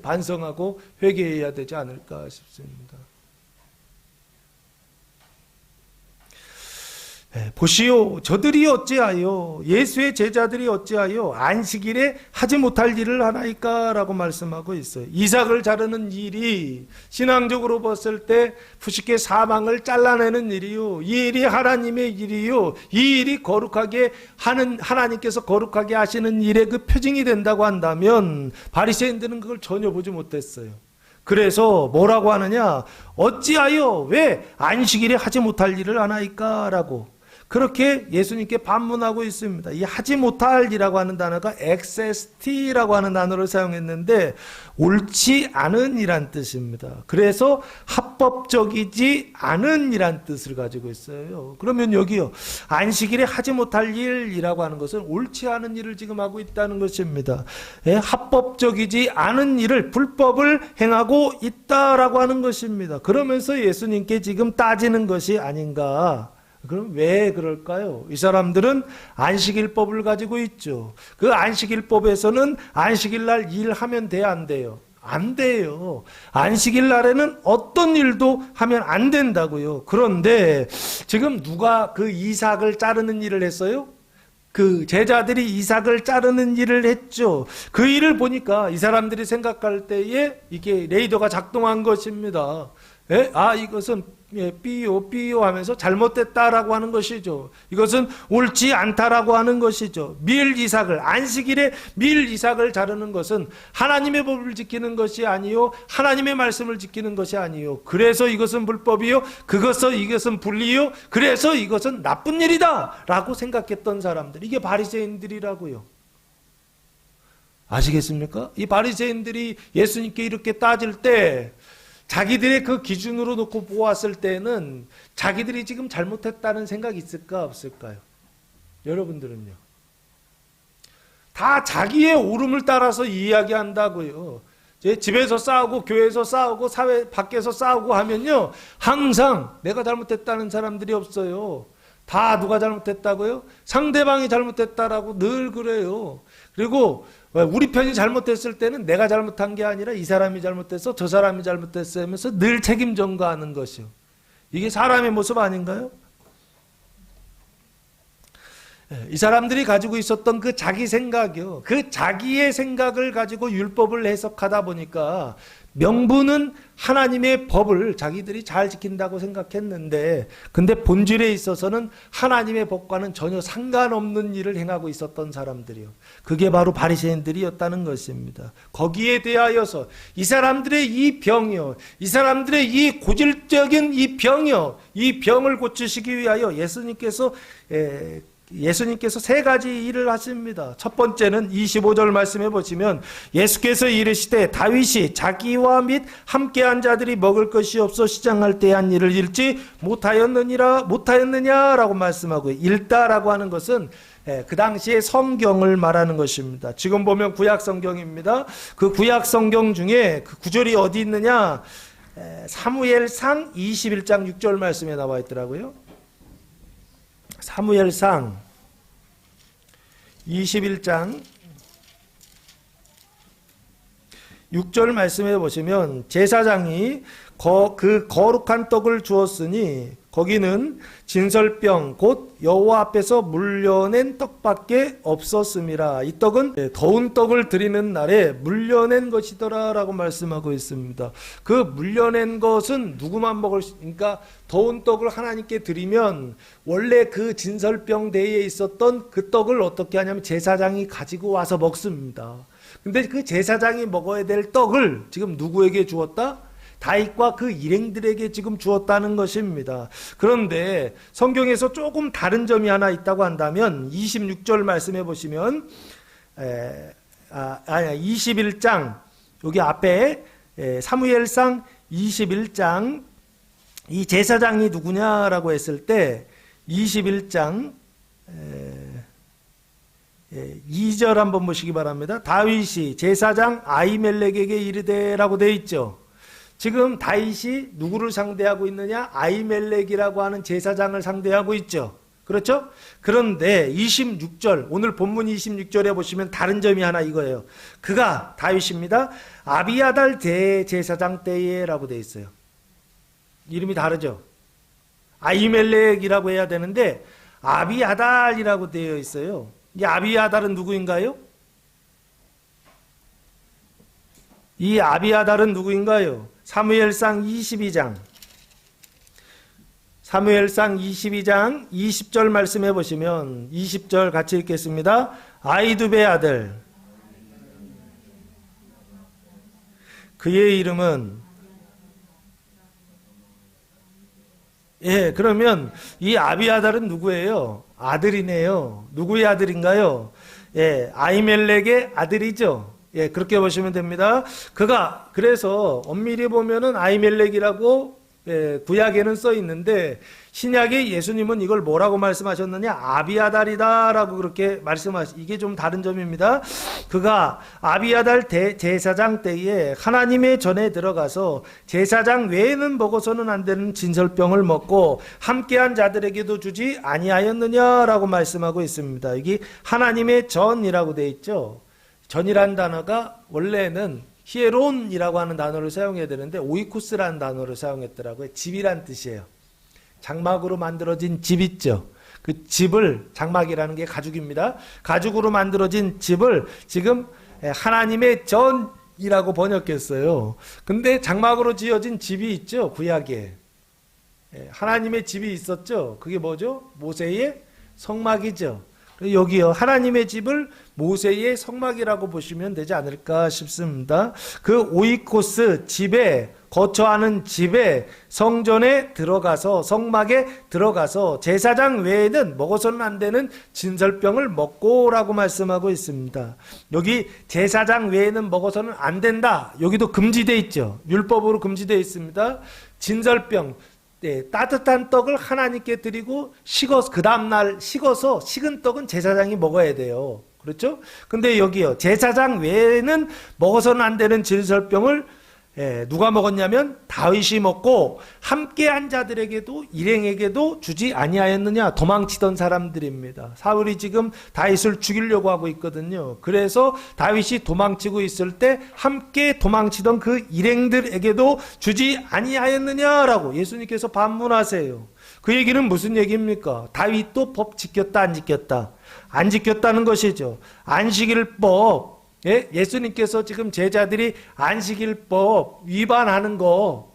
반성하고 회개해야 되지 않을까 싶습니다. 보시오, 저들이 어찌하여, 예수의 제자들이 어찌하여 안식일에 하지 못할 일을 하나이까 라고 말씀하고 있어요. 이삭을 자르는 일이 신앙적으로 봤을 때 푸시케 사망을 잘라내는 일이요, 이 일이 하나님의 일이요, 이 일이 거룩하게 하는, 하나님께서 거룩하게 하시는 일의 그 표징이 된다고 한다면 바리새인들은 그걸 전혀 보지 못했어요. 그래서 뭐라고 하느냐? 어찌하여 왜 안식일에 하지 못할 일을 하나이까 라고 그렇게 예수님께 반문하고 있습니다. 이 하지 못할이라고 하는 단어가 XST라고 하는 단어를 사용했는데 옳지 않은 이란 뜻입니다. 그래서 합법적이지 않은 이란 뜻을 가지고 있어요. 그러면 여기요, 안식일에 하지 못할 일이라고 하는 것은 옳지 않은 일을 지금 하고 있다는 것입니다. 합법적이지 않은 일을, 불법을 행하고 있다라고 하는 것입니다. 그러면서 예수님께 지금 따지는 것이 아닌가. 그럼 왜 그럴까요? 이 사람들은 안식일법을 가지고 있죠. 그 안식일법에서는 안식일 날 일하면 돼요, 안 돼요? 안 돼요. 안식일 날에는 어떤 일도 하면 안 된다고요. 그런데 지금 누가 그 이삭을 자르는 일을 했어요? 그 제자들이 이삭을 자르는 일을 했죠. 그 일을 보니까 이 사람들이 생각할 때에 이게 레이더가 작동한 것입니다. 이것은 삐요 하면서 잘못됐다라고 하는 것이죠. 이것은 옳지 않다라고 하는 것이죠. 밀 이삭을, 안식일에 밀 이삭을 자르는 것은 하나님의 법을 지키는 것이 아니요, 하나님의 말씀을 지키는 것이 아니요, 그래서 이것은 불법이요, 이것은 불리요, 그래서 이것은 나쁜 일이다 라고 생각했던 사람들, 이게 바리새인들이라고요. 아시겠습니까? 이 바리새인들이 예수님께 이렇게 따질 때 자기들의 그 기준으로 놓고 보았을 때는 자기들이 지금 잘못했다는 생각이 있을까 없을까요? 여러분들은요? 다 자기의 옳음을 따라서 이야기한다고요. 집에서 싸우고 교회에서 싸우고 사회 밖에서 싸우고 하면요, 항상 내가 잘못했다는 사람들이 없어요. 다 누가 잘못했다고요? 상대방이 잘못했다라고 늘 그래요. 그리고 우리 편이 잘못됐을 때는 내가 잘못한 게 아니라 이 사람이 잘못됐어, 저 사람이 잘못됐어 하면서 늘 책임 전가하는 것이요. 이게 사람의 모습 아닌가요? 이 사람들이 가지고 있었던 그 자기 생각이요. 그 자기의 생각을 가지고 율법을 해석하다 보니까 명분은 하나님의 법을 자기들이 잘 지킨다고 생각했는데, 근데 본질에 있어서는 하나님의 법과는 전혀 상관없는 일을 행하고 있었던 사람들이요. 그게 바로 바리새인들이었다는 것입니다. 거기에 대하여서 이 사람들의 이 병이요, 이 사람들의 이 고질적인 이 병이요, 이 병을 고치시기 위하여 예수님께서 세 가지 일을 하십니다. 첫 번째는 25절 말씀해 보시면 예수께서 이르시되 다윗이 자기와 및 함께한 자들이 먹을 것이 없어 시장할 때 한 일을 잃지 못하였느냐라고 말씀하고, 읽다라고 하는 것은 그 당시에 성경을 말하는 것입니다. 지금 보면 구약 성경입니다. 그 구약 성경 중에 그 구절이 어디 있느냐, 사무엘상 21장 6절 말씀에 나와 있더라고요. 사무엘상 21장 6절 말씀해 보시면 제사장이 그 거룩한 떡을 주었으니 거기는 진설병 곧 여호와 앞에서 물려낸 떡밖에 없었음이라. 이 떡은 더운 떡을 드리는 날에 물려낸 것이더라 라고 말씀하고 있습니다. 그 물려낸 것은 누구만 먹을 수, 그러니까 더운 떡을 하나님께 드리면 원래 그 진설병 대에 있었던 그 떡을 어떻게 하냐면 제사장이 가지고 와서 먹습니다. 근데 그 제사장이 먹어야 될 떡을 지금 누구에게 주었다? 다윗과 그 일행들에게 지금 주었다는 것입니다. 그런데 성경에서 조금 다른 점이 하나 있다고 한다면 26절 말씀해 보시면 21장 여기 앞에 사무엘상 21장 이 제사장이 누구냐라고 했을 때 21장 2절 한번 보시기 바랍니다. 다윗이 제사장 아히멜렉에게 이르되라고 되어 있죠. 지금 다윗이 누구를 상대하고 있느냐? 아히멜렉이라고 하는 제사장을 상대하고 있죠. 그렇죠? 그런데 26절, 오늘 본문 26절에 보시면 다른 점이 하나 이거예요. 그가 다윗입니다. 아비아달 대제사장 때에라고 되어 있어요. 이름이 다르죠. 아히멜렉이라고 해야 되는데 아비아달이라고 되어 있어요. 이 아비아달은 누구인가요? 이 아비아달은 누구인가요? 사무엘상 22장 20절 말씀해 보시면 20절 같이 읽겠습니다. 아이두베 아들 그의 이름은 그러면 이 아비아달은 누구예요? 아들이네요. 누구의 아들인가요? 아히멜렉의 아들이죠. 그렇게 보시면 됩니다. 그가 그래서 엄밀히 보면은 아히멜렉이라고 구약에는 써 있는데 신약의 예수님은 이걸 뭐라고 말씀하셨느냐? 아비아달이다라고 그렇게 이게 좀 다른 점입니다. 그가 아비아달 제사장 때에 하나님의 전에 들어가서 제사장 외에는 먹어서는 안 되는 진설병을 먹고 함께한 자들에게도 주지 아니하였느냐라고 말씀하고 있습니다. 이게 하나님의 전이라고 되어 있죠. 전이라는 단어가 원래는 히에론이라고 하는 단어를 사용해야 되는데 오이쿠스라는 단어를 사용했더라고요. 집이란 뜻이에요. 장막으로 만들어진 집 있죠. 그 집을, 장막이라는 게 가죽입니다. 가죽으로 만들어진 집을 지금 하나님의 전이라고 번역했어요. 근데 장막으로 지어진 집이 있죠. 구약에. 하나님의 집이 있었죠. 그게 뭐죠? 모세의 성막이죠. 여기요, 하나님의 집을 모세의 성막이라고 보시면 되지 않을까 싶습니다. 그 오이코스 집에 거처하는 집에 성전에 들어가서 성막에 들어가서 제사장 외에는 먹어서는 안 되는 진설병을 먹고라고 말씀하고 있습니다. 여기 제사장 외에는 먹어서는 안 된다. 여기도 금지되어 있죠. 율법으로 금지되어 있습니다. 진설병. 따뜻한 떡을 하나님께 드리고 그 다음날 식어서 식은 떡은 제사장이 먹어야 돼요. 그렇죠? 근데 여기요, 제사장 외에는 먹어서는 안 되는 진설병을 누가 먹었냐면 다윗이 먹고 함께한 자들에게도 일행에게도 주지 아니하였느냐. 도망치던 사람들입니다. 사울이 지금 다윗을 죽이려고 하고 있거든요. 그래서 다윗이 도망치고 있을 때 함께 도망치던 그 일행들에게도 주지 아니하였느냐라고 예수님께서 반문하세요. 그 얘기는 무슨 얘기입니까? 다윗도 법 지켰다 안 지켰다? 안 지켰다는 것이죠. 안식일법, 예수님께서 지금 제자들이 안식일법 위반하는 거,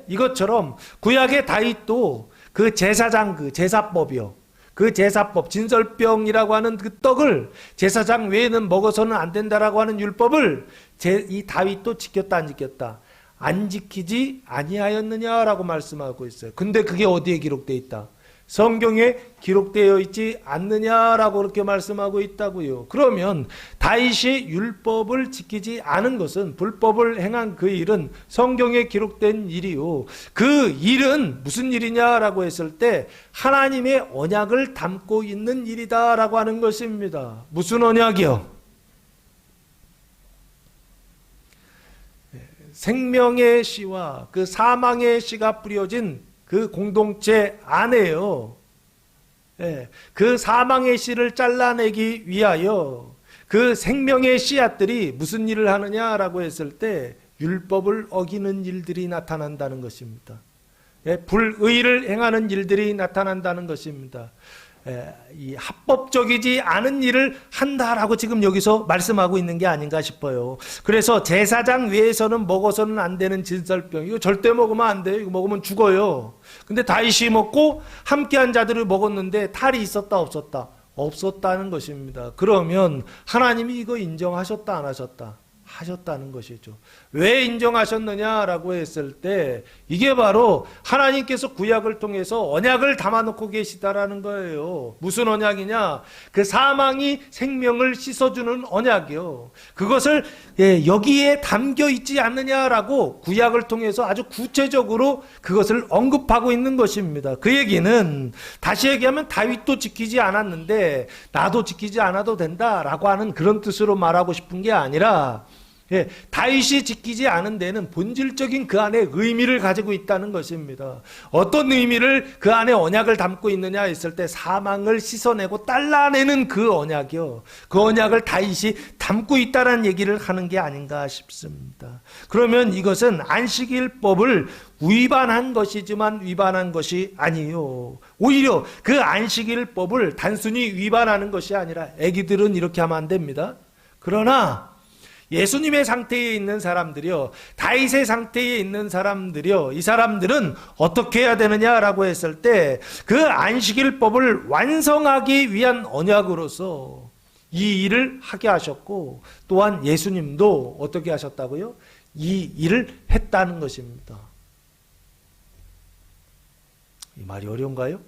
이것처럼 구약의 다윗도 그 제사장 그 제사법이요. 그 제사법, 진설병이라고 하는 그 떡을 제사장 외에는 먹어서는 안 된다라고 하는 율법을 이 다윗도 지켰다 안 지켰다? 안 지키지 아니하였느냐라고 말씀하고 있어요. 근데 그게 어디에 기록되어 있다? 성경에 기록되어 있지 않느냐라고 그렇게 말씀하고 있다고요. 그러면 다윗이 율법을 지키지 않은 것은, 불법을 행한 그 일은 성경에 기록된 일이요. 그 일은 무슨 일이냐라고 했을 때 하나님의 언약을 담고 있는 일이다라고 하는 것입니다. 무슨 언약이요? 생명의 씨와 그 사망의 씨가 뿌려진 그 공동체 안에요. 그 사망의 씨를 잘라내기 위하여 그 생명의 씨앗들이 무슨 일을 하느냐라고 했을 때 율법을 어기는 일들이 나타난다는 것입니다. 불의를 행하는 일들이 나타난다는 것입니다. 이 합법적이지 않은 일을 한다라고 지금 여기서 말씀하고 있는 게 아닌가 싶어요. 그래서 제사장 외에서는 먹어서는 안 되는 진설병, 이거 절대 먹으면 안 돼요. 이거 먹으면 죽어요. 근데 다윗이 먹고 함께한 자들을 먹었는데 탈이 있었다 없었다? 없었다는 것입니다. 그러면 하나님이 이거 인정하셨다 안 하셨다? 하셨다는 것이죠. 왜 인정하셨느냐라고 했을 때 이게 바로 하나님께서 구약을 통해서 언약을 담아놓고 계시다라는 거예요. 무슨 언약이냐? 그 사망이 생명을 씻어주는 언약이요. 그것을 여기에 담겨 있지 않느냐라고 구약을 통해서 아주 구체적으로 그것을 언급하고 있는 것입니다. 그 얘기는 다시 얘기하면 다윗도 지키지 않았는데 나도 지키지 않아도 된다라고 하는 그런 뜻으로 말하고 싶은 게 아니라 다윗이 지키지 않은 데는 본질적인 그 안에 의미를 가지고 있다는 것입니다. 어떤 의미를 그 안에 언약을 담고 있느냐 했을 때 사망을 씻어내고 잘라내는 그 언약이요. 그 언약을 다윗이 담고 있다는 얘기를 하는 게 아닌가 싶습니다. 그러면 이것은 안식일법을 위반한 것이지만 위반한 것이 아니요. 오히려 그 안식일법을 단순히 위반하는 것이 아니라 애기들은 이렇게 하면 안 됩니다. 그러나 예수님의 상태에 있는 사람들이요, 다윗의 상태에 있는 사람들이요, 이 사람들은 어떻게 해야 되느냐라고 했을 때 그 안식일법을 완성하기 위한 언약으로서 이 일을 하게 하셨고, 또한 예수님도 어떻게 하셨다고요? 이 일을 했다는 것입니다. 이 말이 어려운가요?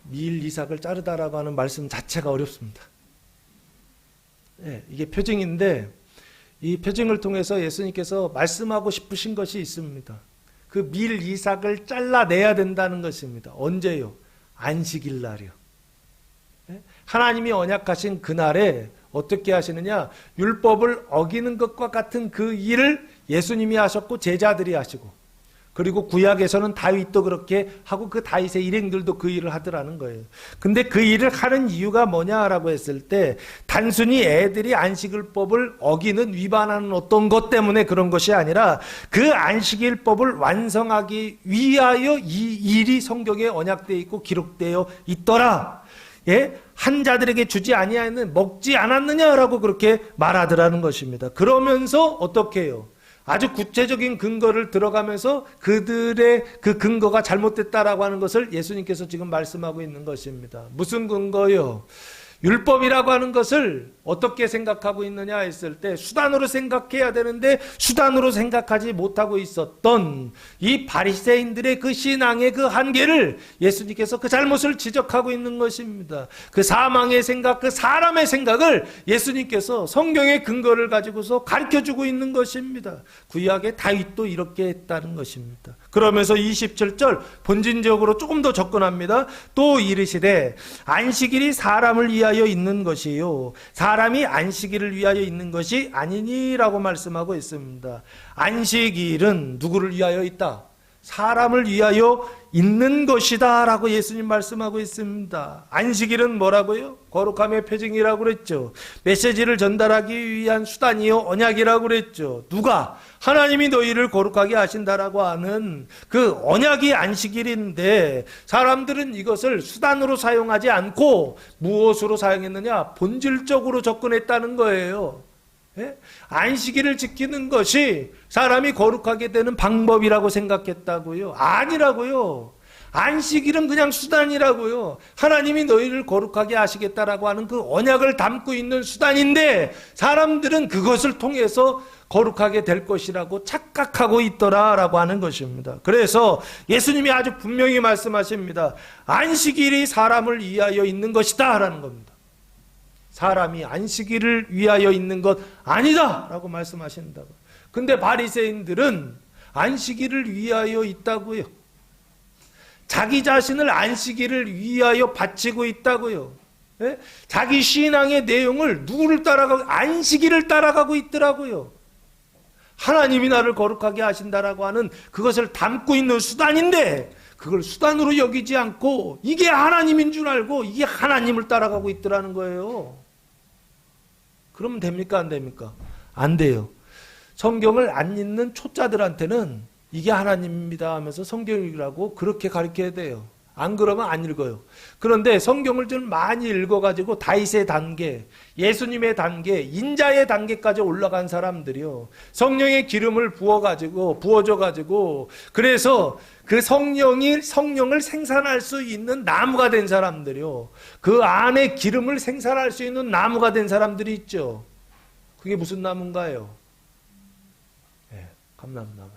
미일 이삭을 자르다라고 하는 말씀 자체가 어렵습니다. 이게 표징인데 이 표징을 통해서 예수님께서 말씀하고 싶으신 것이 있습니다. 그 밀 이삭을 잘라내야 된다는 것입니다. 언제요? 안식일 날이요. 하나님이 언약하신 그날에 어떻게 하시느냐? 율법을 어기는 것과 같은 그 일을 예수님이 하셨고 제자들이 하시고, 그리고 구약에서는 다윗도 그렇게 하고 그 다윗의 일행들도 그 일을 하더라는 거예요. 근데 그 일을 하는 이유가 뭐냐라고 했을 때 단순히 애들이 안식일법을 어기는 위반하는 어떤 것 때문에 그런 것이 아니라 그 안식일법을 완성하기 위하여 이 일이 성경에 언약되어 있고 기록되어 있더라. 한 자들에게 주지 아니하였는 먹지 않았느냐라고 그렇게 말하더라는 것입니다. 그러면서 어떻게 해요? 아주 구체적인 근거를 들어가면서 그들의 그 근거가 잘못됐다라고 하는 것을 예수님께서 지금 말씀하고 있는 것입니다. 무슨 근거요? 율법이라고 하는 것을 어떻게 생각하고 있느냐 했을 때 수단으로 생각해야 되는데 수단으로 생각하지 못하고 있었던 이 바리새인들의 그 신앙의 그 한계를 예수님께서 그 잘못을 지적하고 있는 것입니다. 그 사망의 생각, 그 사람의 생각을 예수님께서 성경의 근거를 가지고서 가르쳐주고 있는 것입니다. 구약의 다윗도 이렇게 했다는 것입니다. 그러면서 27절 본진적으로 조금 더 접근합니다. 또 이르시되 안식일이 사람을 위하여 있는 것이요 사람이 안식일을 위하여 있는 것이 아니니라고 말씀하고 있습니다. 안식일은 누구를 위하여 있다? 사람을 위하여 있는 것이다 라고 예수님 말씀하고 있습니다. 안식일은 뭐라고요? 거룩함의 표징이라고 그랬죠. 메시지를 전달하기 위한 수단이요 언약이라고 그랬죠. 누가? 하나님이 너희를 거룩하게 하신다라고 하는 그 언약이 안식일인데, 사람들은 이것을 수단으로 사용하지 않고 무엇으로 사용했느냐? 본질적으로 접근했다는 거예요. 예? 안식일을 지키는 것이 사람이 거룩하게 되는 방법이라고 생각했다고요? 아니라고요. 안식일은 그냥 수단이라고요. 하나님이 너희를 거룩하게 하시겠다라고 하는 그 언약을 담고 있는 수단인데, 사람들은 그것을 통해서 거룩하게 될 것이라고 착각하고 있더라라고 하는 것입니다. 그래서 예수님이 아주 분명히 말씀하십니다. 안식일이 사람을 위하여 있는 것이다 라는 겁니다. 사람이 안식일을 위하여 있는 것 아니다 라고 말씀하신다고. 근데 바리새인들은 안식일을 위하여 있다고요. 자기 자신을 안식일을 위하여 바치고 있다고요. 예? 자기 신앙의 내용을 누구를 따라가고? 안식일을 따라가고 있더라고요. 하나님이 나를 거룩하게 하신다라고 하는 그것을 담고 있는 수단인데, 그걸 수단으로 여기지 않고 이게 하나님인 줄 알고 이게 하나님을 따라가고 있더라는 거예요. 그러면 됩니까? 안 됩니까? 안 돼요. 성경을 안 읽는 초짜들한테는 이게 하나님입니다 하면서 성경이라고 그렇게 가르쳐야 돼요. 안 그러면 안 읽어요. 그런데 성경을 좀 많이 읽어가지고 다윗의 단계, 예수님의 단계, 인자의 단계까지 올라간 사람들이요, 성령의 기름을 부어줘가지고 그래서 그 성령을 생산할 수 있는 나무가 된 사람들이요, 그 안에 기름을 생산할 수 있는 나무가 된 사람들이 있죠. 그게 무슨 나무인가요? 네, 감람나무.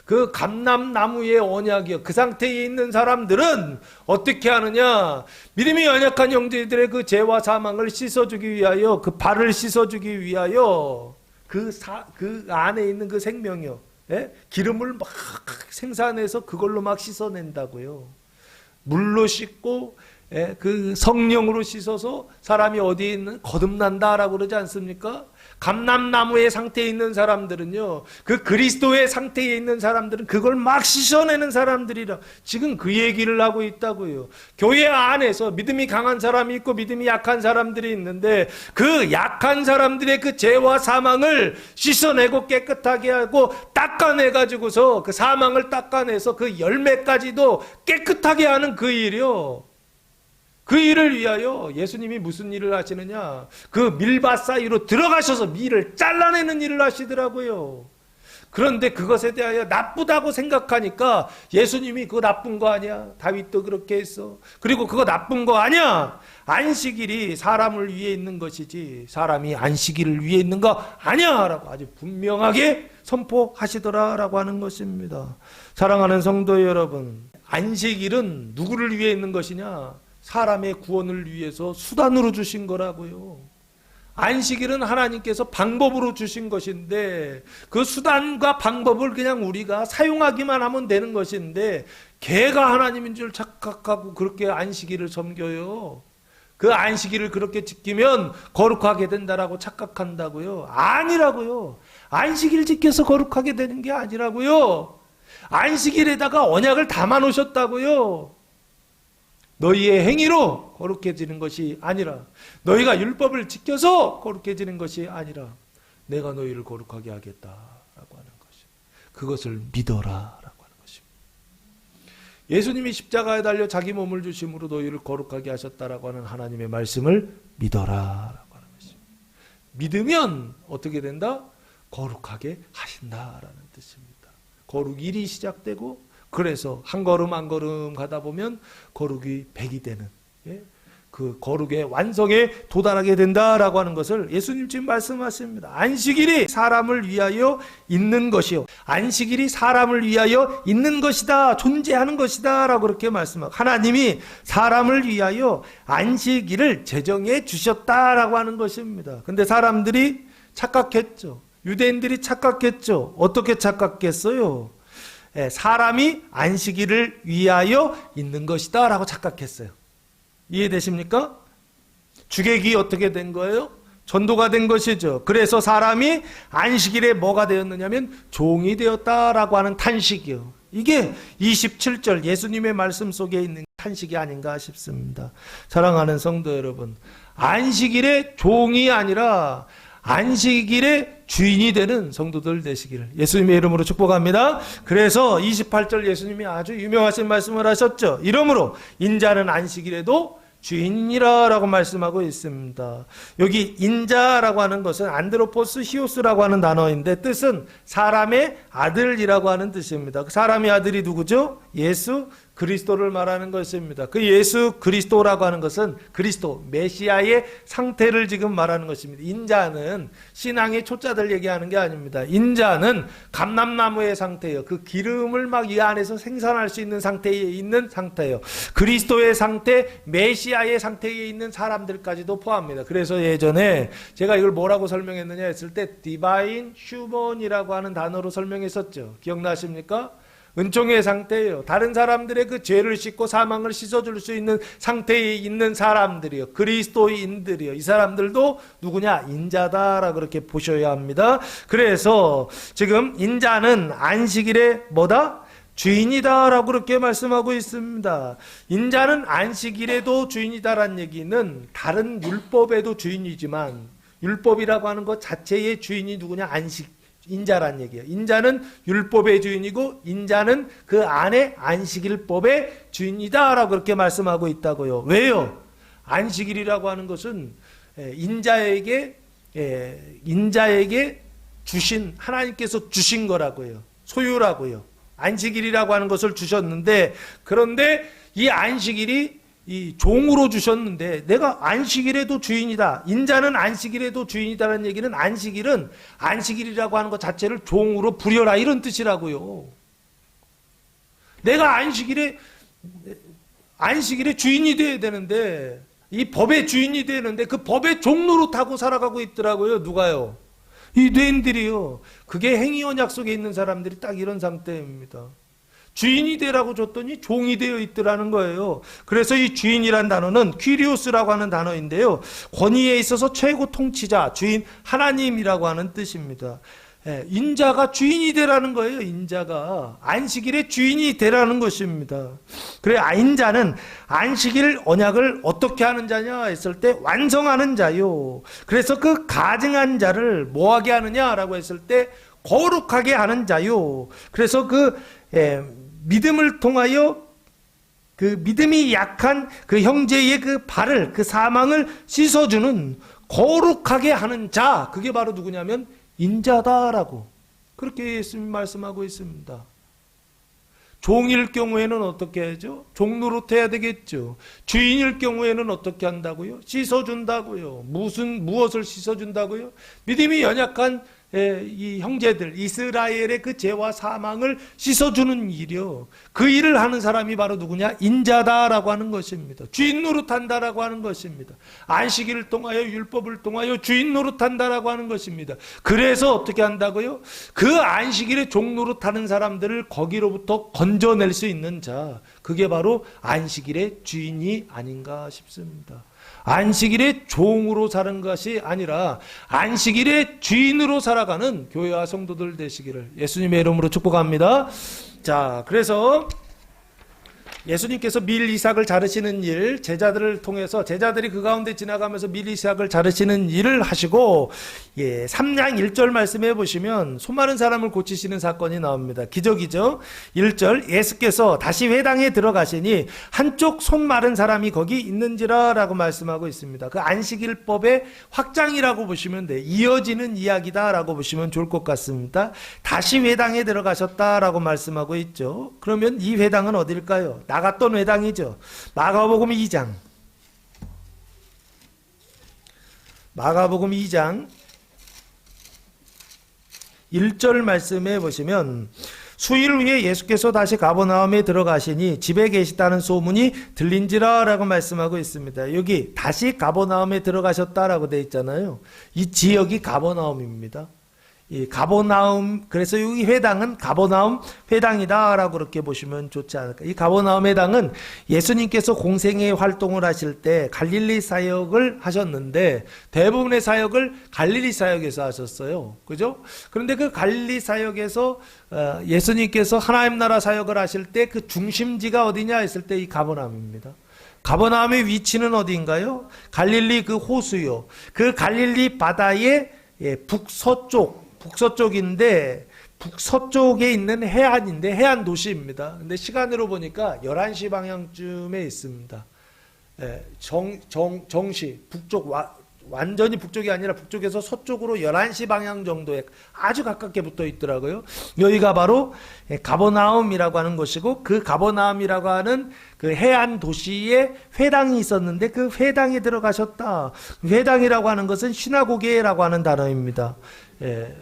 그 감람나무의 언약이요, 그 상태에 있는 사람들은 어떻게 하느냐? 믿음이 연약한 형제들의 그 죄와 사망을 씻어주기 위하여, 그 발을 씻어주기 위하여 그 안에 있는 그 생명이요, 예? 기름을 막 생산해서 그걸로 막 씻어낸다고요. 물로 씻고, 예? 그 성령으로 씻어서 사람이 어디에 있는 거듭난다라고 그러지 않습니까? 감람나무의 상태에 있는 사람들은요, 그 그리스도의 상태에 있는 사람들은 그걸 막 씻어내는 사람들이라 지금 그 얘기를 하고 있다고요. 교회 안에서 믿음이 강한 사람이 있고 믿음이 약한 사람들이 있는데, 그 약한 사람들의 그 죄와 사망을 씻어내고 깨끗하게 하고 닦아내가지고서 그 사망을 닦아내서 그 열매까지도 깨끗하게 하는 그 일이요, 그 일을 위하여 예수님이 무슨 일을 하시느냐? 그 밀밭 사이로 들어가셔서 밀을 잘라내는 일을 하시더라고요. 그런데 그것에 대하여 나쁘다고 생각하니까 예수님이 그거 나쁜 거 아니야? 다윗도 그렇게 했어. 그리고 그거 나쁜 거 아니야? 안식일이 사람을 위해 있는 것이지 사람이 안식일을 위해 있는 거 아니야 라고 아주 분명하게 선포하시더라라고 하는 것입니다. 사랑하는 성도 여러분, 안식일은 누구를 위해 있는 것이냐? 사람의 구원을 위해서 수단으로 주신 거라고요. 안식일은 하나님께서 방법으로 주신 것인데, 그 수단과 방법을 그냥 우리가 사용하기만 하면 되는 것인데, 걔가 하나님인 줄 착각하고 그렇게 안식일을 섬겨요. 그 안식일을 그렇게 지키면 거룩하게 된다라고 착각한다고요. 아니라고요. 안식일 지켜서 거룩하게 되는 게 아니라고요. 안식일에다가 언약을 담아 놓으셨다고요. 너희의 행위로 거룩해지는 것이 아니라, 너희가 율법을 지켜서 거룩해지는 것이 아니라 내가 너희를 거룩하게 하겠다라고 하는 것이, 그것을 믿어라라고 하는 것입니다. 예수님이 십자가에 달려 자기 몸을 주심으로 너희를 거룩하게 하셨다라고 하는 하나님의 말씀을 믿어라라고 하는 것입니다. 믿으면 어떻게 된다? 거룩하게 하신다라는 뜻입니다. 거룩일이 시작되고, 그래서 한 걸음 한 걸음 가다 보면 거룩이 100이 되는, 그 거룩의 완성에 도달하게 된다라고 하는 것을 예수님 지금 말씀하십니다. 안식일이 사람을 위하여 있는 것이요, 안식일이 사람을 위하여 있는 것이다, 존재하는 것이다 라고 그렇게 말씀하고, 하나님이 사람을 위하여 안식일을 제정해 주셨다라고 하는 것입니다. 근데 사람들이 착각했죠. 유대인들이 착각했죠. 어떻게 착각했어요? 사람이 안식일을 위하여 있는 것이다 라고 착각했어요. 이해되십니까? 주객이 어떻게 된 거예요? 전도가 된 것이죠. 그래서 사람이 안식일에 뭐가 되었느냐면 종이 되었다라고 하는 탄식이요. 이게 27절 예수님의 말씀 속에 있는 탄식이 아닌가 싶습니다. 사랑하는 성도 여러분, 안식일의 종이 아니라 안식일의 주인이 되는 성도들 되시기를 예수님의 이름으로 축복합니다. 그래서 28절 예수님이 아주 유명하신 말씀을 하셨죠. 이러므로 인자는 안식일에도 주인이라 라고 말씀하고 있습니다. 여기 인자라고 하는 것은 안드로포스 히오스라고 하는 단어인데 뜻은 사람의 아들이라고 하는 뜻입니다. 그 사람의 아들이 누구죠? 예수 그리스도를 말하는 것입니다. 그 예수 그리스도라고 하는 것은 그리스도 메시아의 상태를 지금 말하는 것입니다. 인자는 신앙의 초자들 얘기하는 게 아닙니다. 인자는 감람나무의 상태예요. 그 기름을 막 이 안에서 생산할 수 있는 상태에 있는 상태예요. 그리스도의 상태, 메시아의 상태에 있는 사람들까지도 포함합니다. 그래서 예전에 제가 이걸 뭐라고 설명했느냐 했을 때 디바인 휴먼이라고 하는 단어로 설명했었죠. 기억나십니까? 은총의 상태예요. 다른 사람들의 그 죄를 씻고 사망을 씻어줄 수 있는 상태에 있는 사람들이요. 그리스도인들이요. 이 사람들도 누구냐? 인자다라 그렇게 보셔야 합니다. 그래서 지금 인자는 안식일의 뭐다? 주인이다라고 그렇게 말씀하고 있습니다. 인자는 안식일에도 주인이다라는 얘기는 다른 율법에도 주인이지만 율법이라고 하는 것 자체의 주인이 누구냐? 인자란 얘기예요. 인자는 율법의 주인이고 인자는 그 안에 안식일법의 주인이다라고 그렇게 말씀하고 있다고요. 왜요? 안식일이라고 하는 것은 인자에게 주신 하나님께서 주신 거라고요. 소유라고요. 안식일이라고 하는 것을 주셨는데 그런데 이 안식일이 이 종으로 주셨는데 내가 안식일에도 주인이다. 인자는 안식일에도 주인이다라는 얘기는 안식일은 안식일이라고 하는 것 자체를 종으로 부려라 이런 뜻이라고요. 내가 안식일에 주인이 돼야 되는데 이 법의 주인이 되는데 그 법의 종로로 타고 살아가고 있더라고요. 누가요? 이 뇌인들이요. 그게 행위언약 속에 있는 사람들이 딱 이런 상태입니다. 주인이 되라고 줬더니 종이 되어 있더라는 거예요. 그래서 이 주인이란 단어는 퀴리오스라고 하는 단어인데요. 권위에 있어서 최고 통치자, 주인, 하나님이라고 하는 뜻입니다. 인자가 주인이 되라는 거예요. 인자가 안식일의 주인이 되라는 것입니다. 그래 인자는 안식일 언약을 어떻게 하는 자냐 했을 때 완성하는 자요. 그래서 그 가증한 자를 뭐하게 하느냐라고 했을 때 거룩하게 하는 자요. 그래서 믿음을 통하여 그 믿음이 약한 그 형제의 그 발을 그 사망을 씻어주는 거룩하게 하는 자, 그게 바로 누구냐면 인자다라고 그렇게 예수님 말씀하고 있습니다. 종일 경우에는 어떻게 하죠? 종 노릇해야 되겠죠. 주인일 경우에는 어떻게 한다고요? 씻어준다고요. 무엇을 씻어준다고요? 믿음이 연약한 이 형제들 이스라엘의 그 죄와 사망을 씻어주는 일이요. 그 일을 하는 사람이 바로 누구냐? 인자다라고 하는 것입니다. 주인 노릇한다라고 하는 것입니다. 안식일을 통하여 율법을 통하여 주인 노릇한다라고 하는 것입니다. 그래서 어떻게 한다고요? 그 안식일에 종 노릇하는 사람들을 거기로부터 건져낼 수 있는 자, 그게 바로 안식일의 주인이 아닌가 싶습니다. 안식일의 종으로 사는 것이 아니라 안식일의 주인으로 살아가는 교회와 성도들 되시기를 예수님의 이름으로 축복합니다. 자, 그래서 예수님께서 밀 이삭을 자르시는 일, 제자들을 통해서 제자들이 그 가운데 지나가면서 밀 이삭을 자르시는 일을 하시고 3장 1절 말씀해 보시면 수많은 사람을 고치시는 사건이 나옵니다. 기적이죠. 1절 예수께서 다시 회당에 들어가시니 한쪽 손 마른 사람이 거기 있는지라 라고 말씀하고 있습니다. 그 안식일법의 확장이라고 보시면 돼. 이어지는 이야기다 라고 보시면 좋을 것 같습니다. 다시 회당에 들어가셨다라고 말씀하고 있죠. 그러면 이 회당은 어딜까요? 나갔던 회당이죠. 마가복음 2장 1절 말씀해 보시면 수일 후에 예수께서 다시 가버나움에 들어가시니 집에 계시다는 소문이 들린지라 라고 말씀하고 있습니다. 여기 다시 가버나움에 들어가셨다라고 되어 있잖아요. 이 지역이 가버나움입니다. 이 가버나움, 그래서 이 회당은 가버나움 회당이다라고 그렇게 보시면 좋지 않을까. 이 가버나움 회당은 예수님께서 공생애 활동을 하실 때 갈릴리 사역을 하셨는데 대부분의 사역을 갈릴리 사역에서 하셨어요. 그죠? 그런데 그 갈릴리 사역에서 예수님께서 하나님 나라 사역을 하실 때 그 중심지가 어디냐 했을 때 이 가버나움입니다. 가버나움의 위치는 어디인가요? 갈릴리 그 호수요. 그 갈릴리 바다의 북서쪽인데 북서쪽에 있는 해안인데 해안 도시입니다. 근데 시간으로 보니까 11시 방향쯤에 있습니다. 정시 북쪽 완전히 북쪽이 아니라 북쪽에서 서쪽으로 11시 방향 정도에 아주 가깝게 붙어 있더라고요. 여기가 바로 가버나움이라고 하는 곳이고 그 가버나움이라고 하는 그 해안 도시에 회당이 있었는데 그 회당에 들어가셨다. 회당이라고 하는 것은 시나고게라고 하는 단어입니다.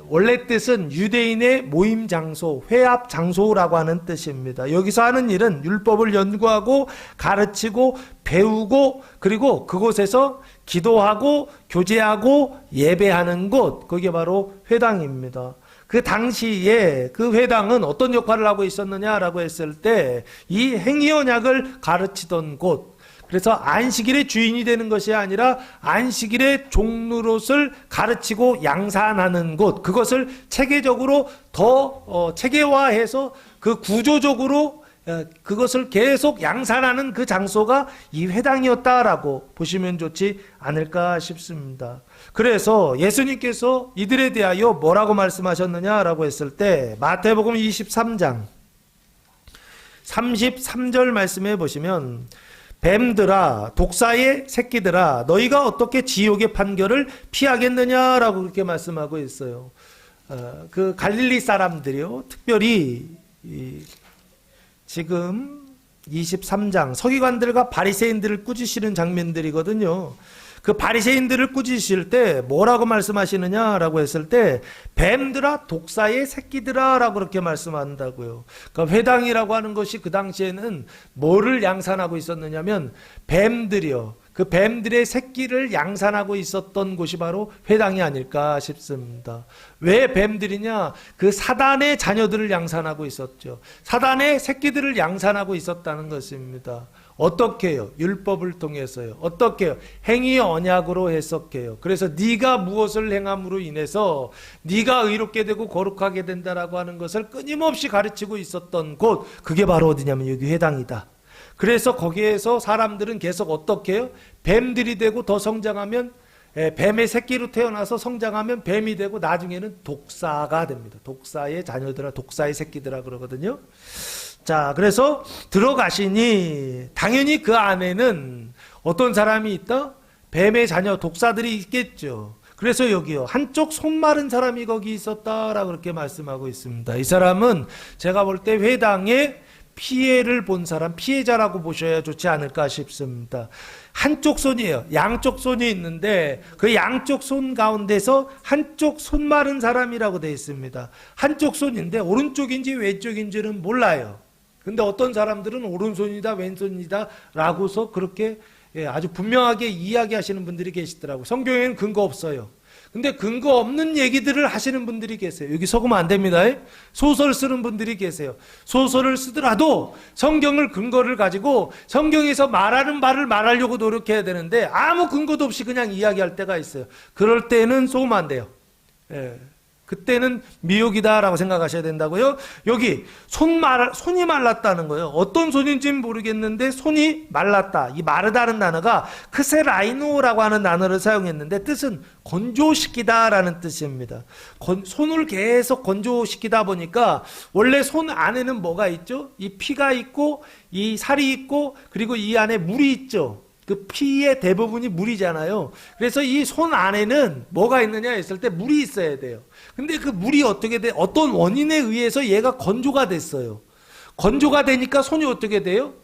원래 뜻은 유대인의 모임 장소, 회합 장소라고 하는 뜻입니다. 여기서 하는 일은 율법을 연구하고 가르치고 배우고 그리고 그곳에서 기도하고 교제하고 예배하는 곳, 그게 바로 회당입니다. 그 당시에 그 회당은 어떤 역할을 하고 있었느냐라고 했을 때 이 행위언약을 가르치던 곳, 그래서 안식일의 주인이 되는 것이 아니라 안식일의 종로릇을 가르치고 양산하는 곳, 그것을 체계적으로 더 체계화해서 그 구조적으로 그것을 계속 양산하는 그 장소가 이 회당이었다라고 보시면 좋지 않을까 싶습니다. 그래서 예수님께서 이들에 대하여 뭐라고 말씀하셨느냐라고 했을 때 마태복음 23장 33절 말씀해 보시면 뱀들아 독사의 새끼들아 너희가 어떻게 지옥의 판결을 피하겠느냐라고 그렇게 말씀하고 있어요. 그 갈릴리 사람들이요, 특별히 지금 23장 서기관들과 바리새인들을 꾸짖으시는 장면들이거든요. 그 바리새인들을 꾸짖으실 때 뭐라고 말씀하시느냐라고 했을 때 뱀들아 독사의 새끼들아라고 그렇게 말씀한다고요. 그러니까 회당이라고 하는 것이 그 당시에는 뭐를 양산하고 있었느냐면 뱀들이요. 그 뱀들의 새끼를 양산하고 있었던 곳이 바로 회당이 아닐까 싶습니다. 왜 뱀들이냐? 그 사단의 자녀들을 양산하고 있었죠. 사단의 새끼들을 양산하고 있었다는 것입니다. 어떻게 해요? 율법을 통해서요. 어떻게 해요? 행위 언약으로 해석해요. 그래서 네가 무엇을 행함으로 인해서 네가 의롭게 되고 거룩하게 된다라고 하는 것을 끊임없이 가르치고 있었던 곳, 그게 바로 어디냐면 여기 회당이다. 그래서 거기에서 사람들은 계속 어떻게 해요? 뱀들이 되고 더 성장하면 뱀의 새끼로 태어나서 성장하면 뱀이 되고 나중에는 독사가 됩니다. 독사의 자녀들아, 독사의 새끼들아 그러거든요. 자, 그래서 들어가시니 당연히 그 안에는 어떤 사람이 있다? 뱀의 자녀, 독사들이 있겠죠. 그래서 여기요, 한쪽 손 마른 사람이 거기 있었다라고 그렇게 말씀하고 있습니다. 이 사람은 제가 볼 때 회당에 피해를 본 사람, 피해자라고 보셔야 좋지 않을까 싶습니다. 한쪽 손이에요. 양쪽 손이 있는데 그 양쪽 손 가운데서 한쪽 손 마른 사람이라고 되어 있습니다. 한쪽 손인데 오른쪽인지 왼쪽인지는 몰라요. 근데 어떤 사람들은 오른손이다 왼손이다 라고서 그렇게 아주 분명하게 이야기하시는 분들이 계시더라고요. 성경에는 근거 없어요. 근데 근거 없는 얘기들을 하시는 분들이 계세요. 여기 속으면 안 됩니다. 소설 쓰는 분들이 계세요. 소설을 쓰더라도 성경을 근거를 가지고 성경에서 말하는 말을 말하려고 노력해야 되는데 아무 근거도 없이 그냥 이야기할 때가 있어요. 그럴 때는 속으면 안 돼요. 그때는 미혹이다라고 생각하셔야 된다고요. 여기 손이 말랐다는 거예요. 어떤 손인지는 모르겠는데 손이 말랐다. 이 마르다는 단어가 크세라이노라고 하는 단어를 사용했는데 뜻은 건조시키다라는 뜻입니다. 손을 계속 건조시키다 보니까 원래 손 안에는 뭐가 있죠? 이 피가 있고 이 살이 있고 그리고 이 안에 물이 있죠. 그 피의 대부분이 물이잖아요. 그래서 이 손 안에는 뭐가 있느냐 했을 때 물이 있어야 돼요. 근데 그 물이 어떻게 돼? 어떤 원인에 의해서 얘가 건조가 됐어요. 건조가 되니까 손이 어떻게 돼요?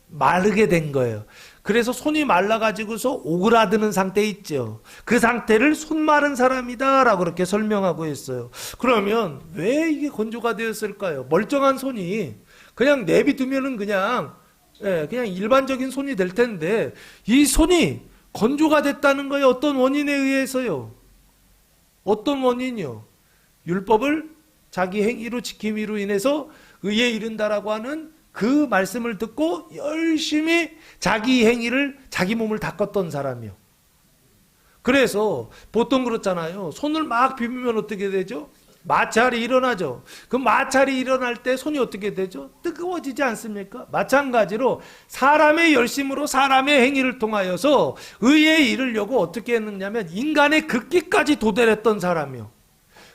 마르게 된 거예요. 그래서 손이 말라가지고서 오그라드는 상태에 있죠. 그 상태를 손 마른 사람이다라고 그렇게 설명하고 있어요. 그러면 왜 이게 건조가 되었을까요? 멀쩡한 손이 그냥 내비두면은 그냥 일반적인 손이 될 텐데 이 손이 건조가 됐다는 거예요. 어떤 원인에 의해서요. 어떤 원인이요? 율법을 자기 행위로 지킴이로 인해서 의에 이른다라고 하는 그 말씀을 듣고 열심히 자기 행위를, 자기 몸을 닦았던 사람이요. 그래서 보통 그렇잖아요. 손을 막 비비면 어떻게 되죠? 마찰이 일어나죠. 그 마찰이 일어날 때 손이 어떻게 되죠? 뜨거워지지 않습니까? 마찬가지로 사람의 열심으로 사람의 행위를 통하여서 의에 이르려고 어떻게 했느냐면 인간의 극기까지 도달했던 사람이요.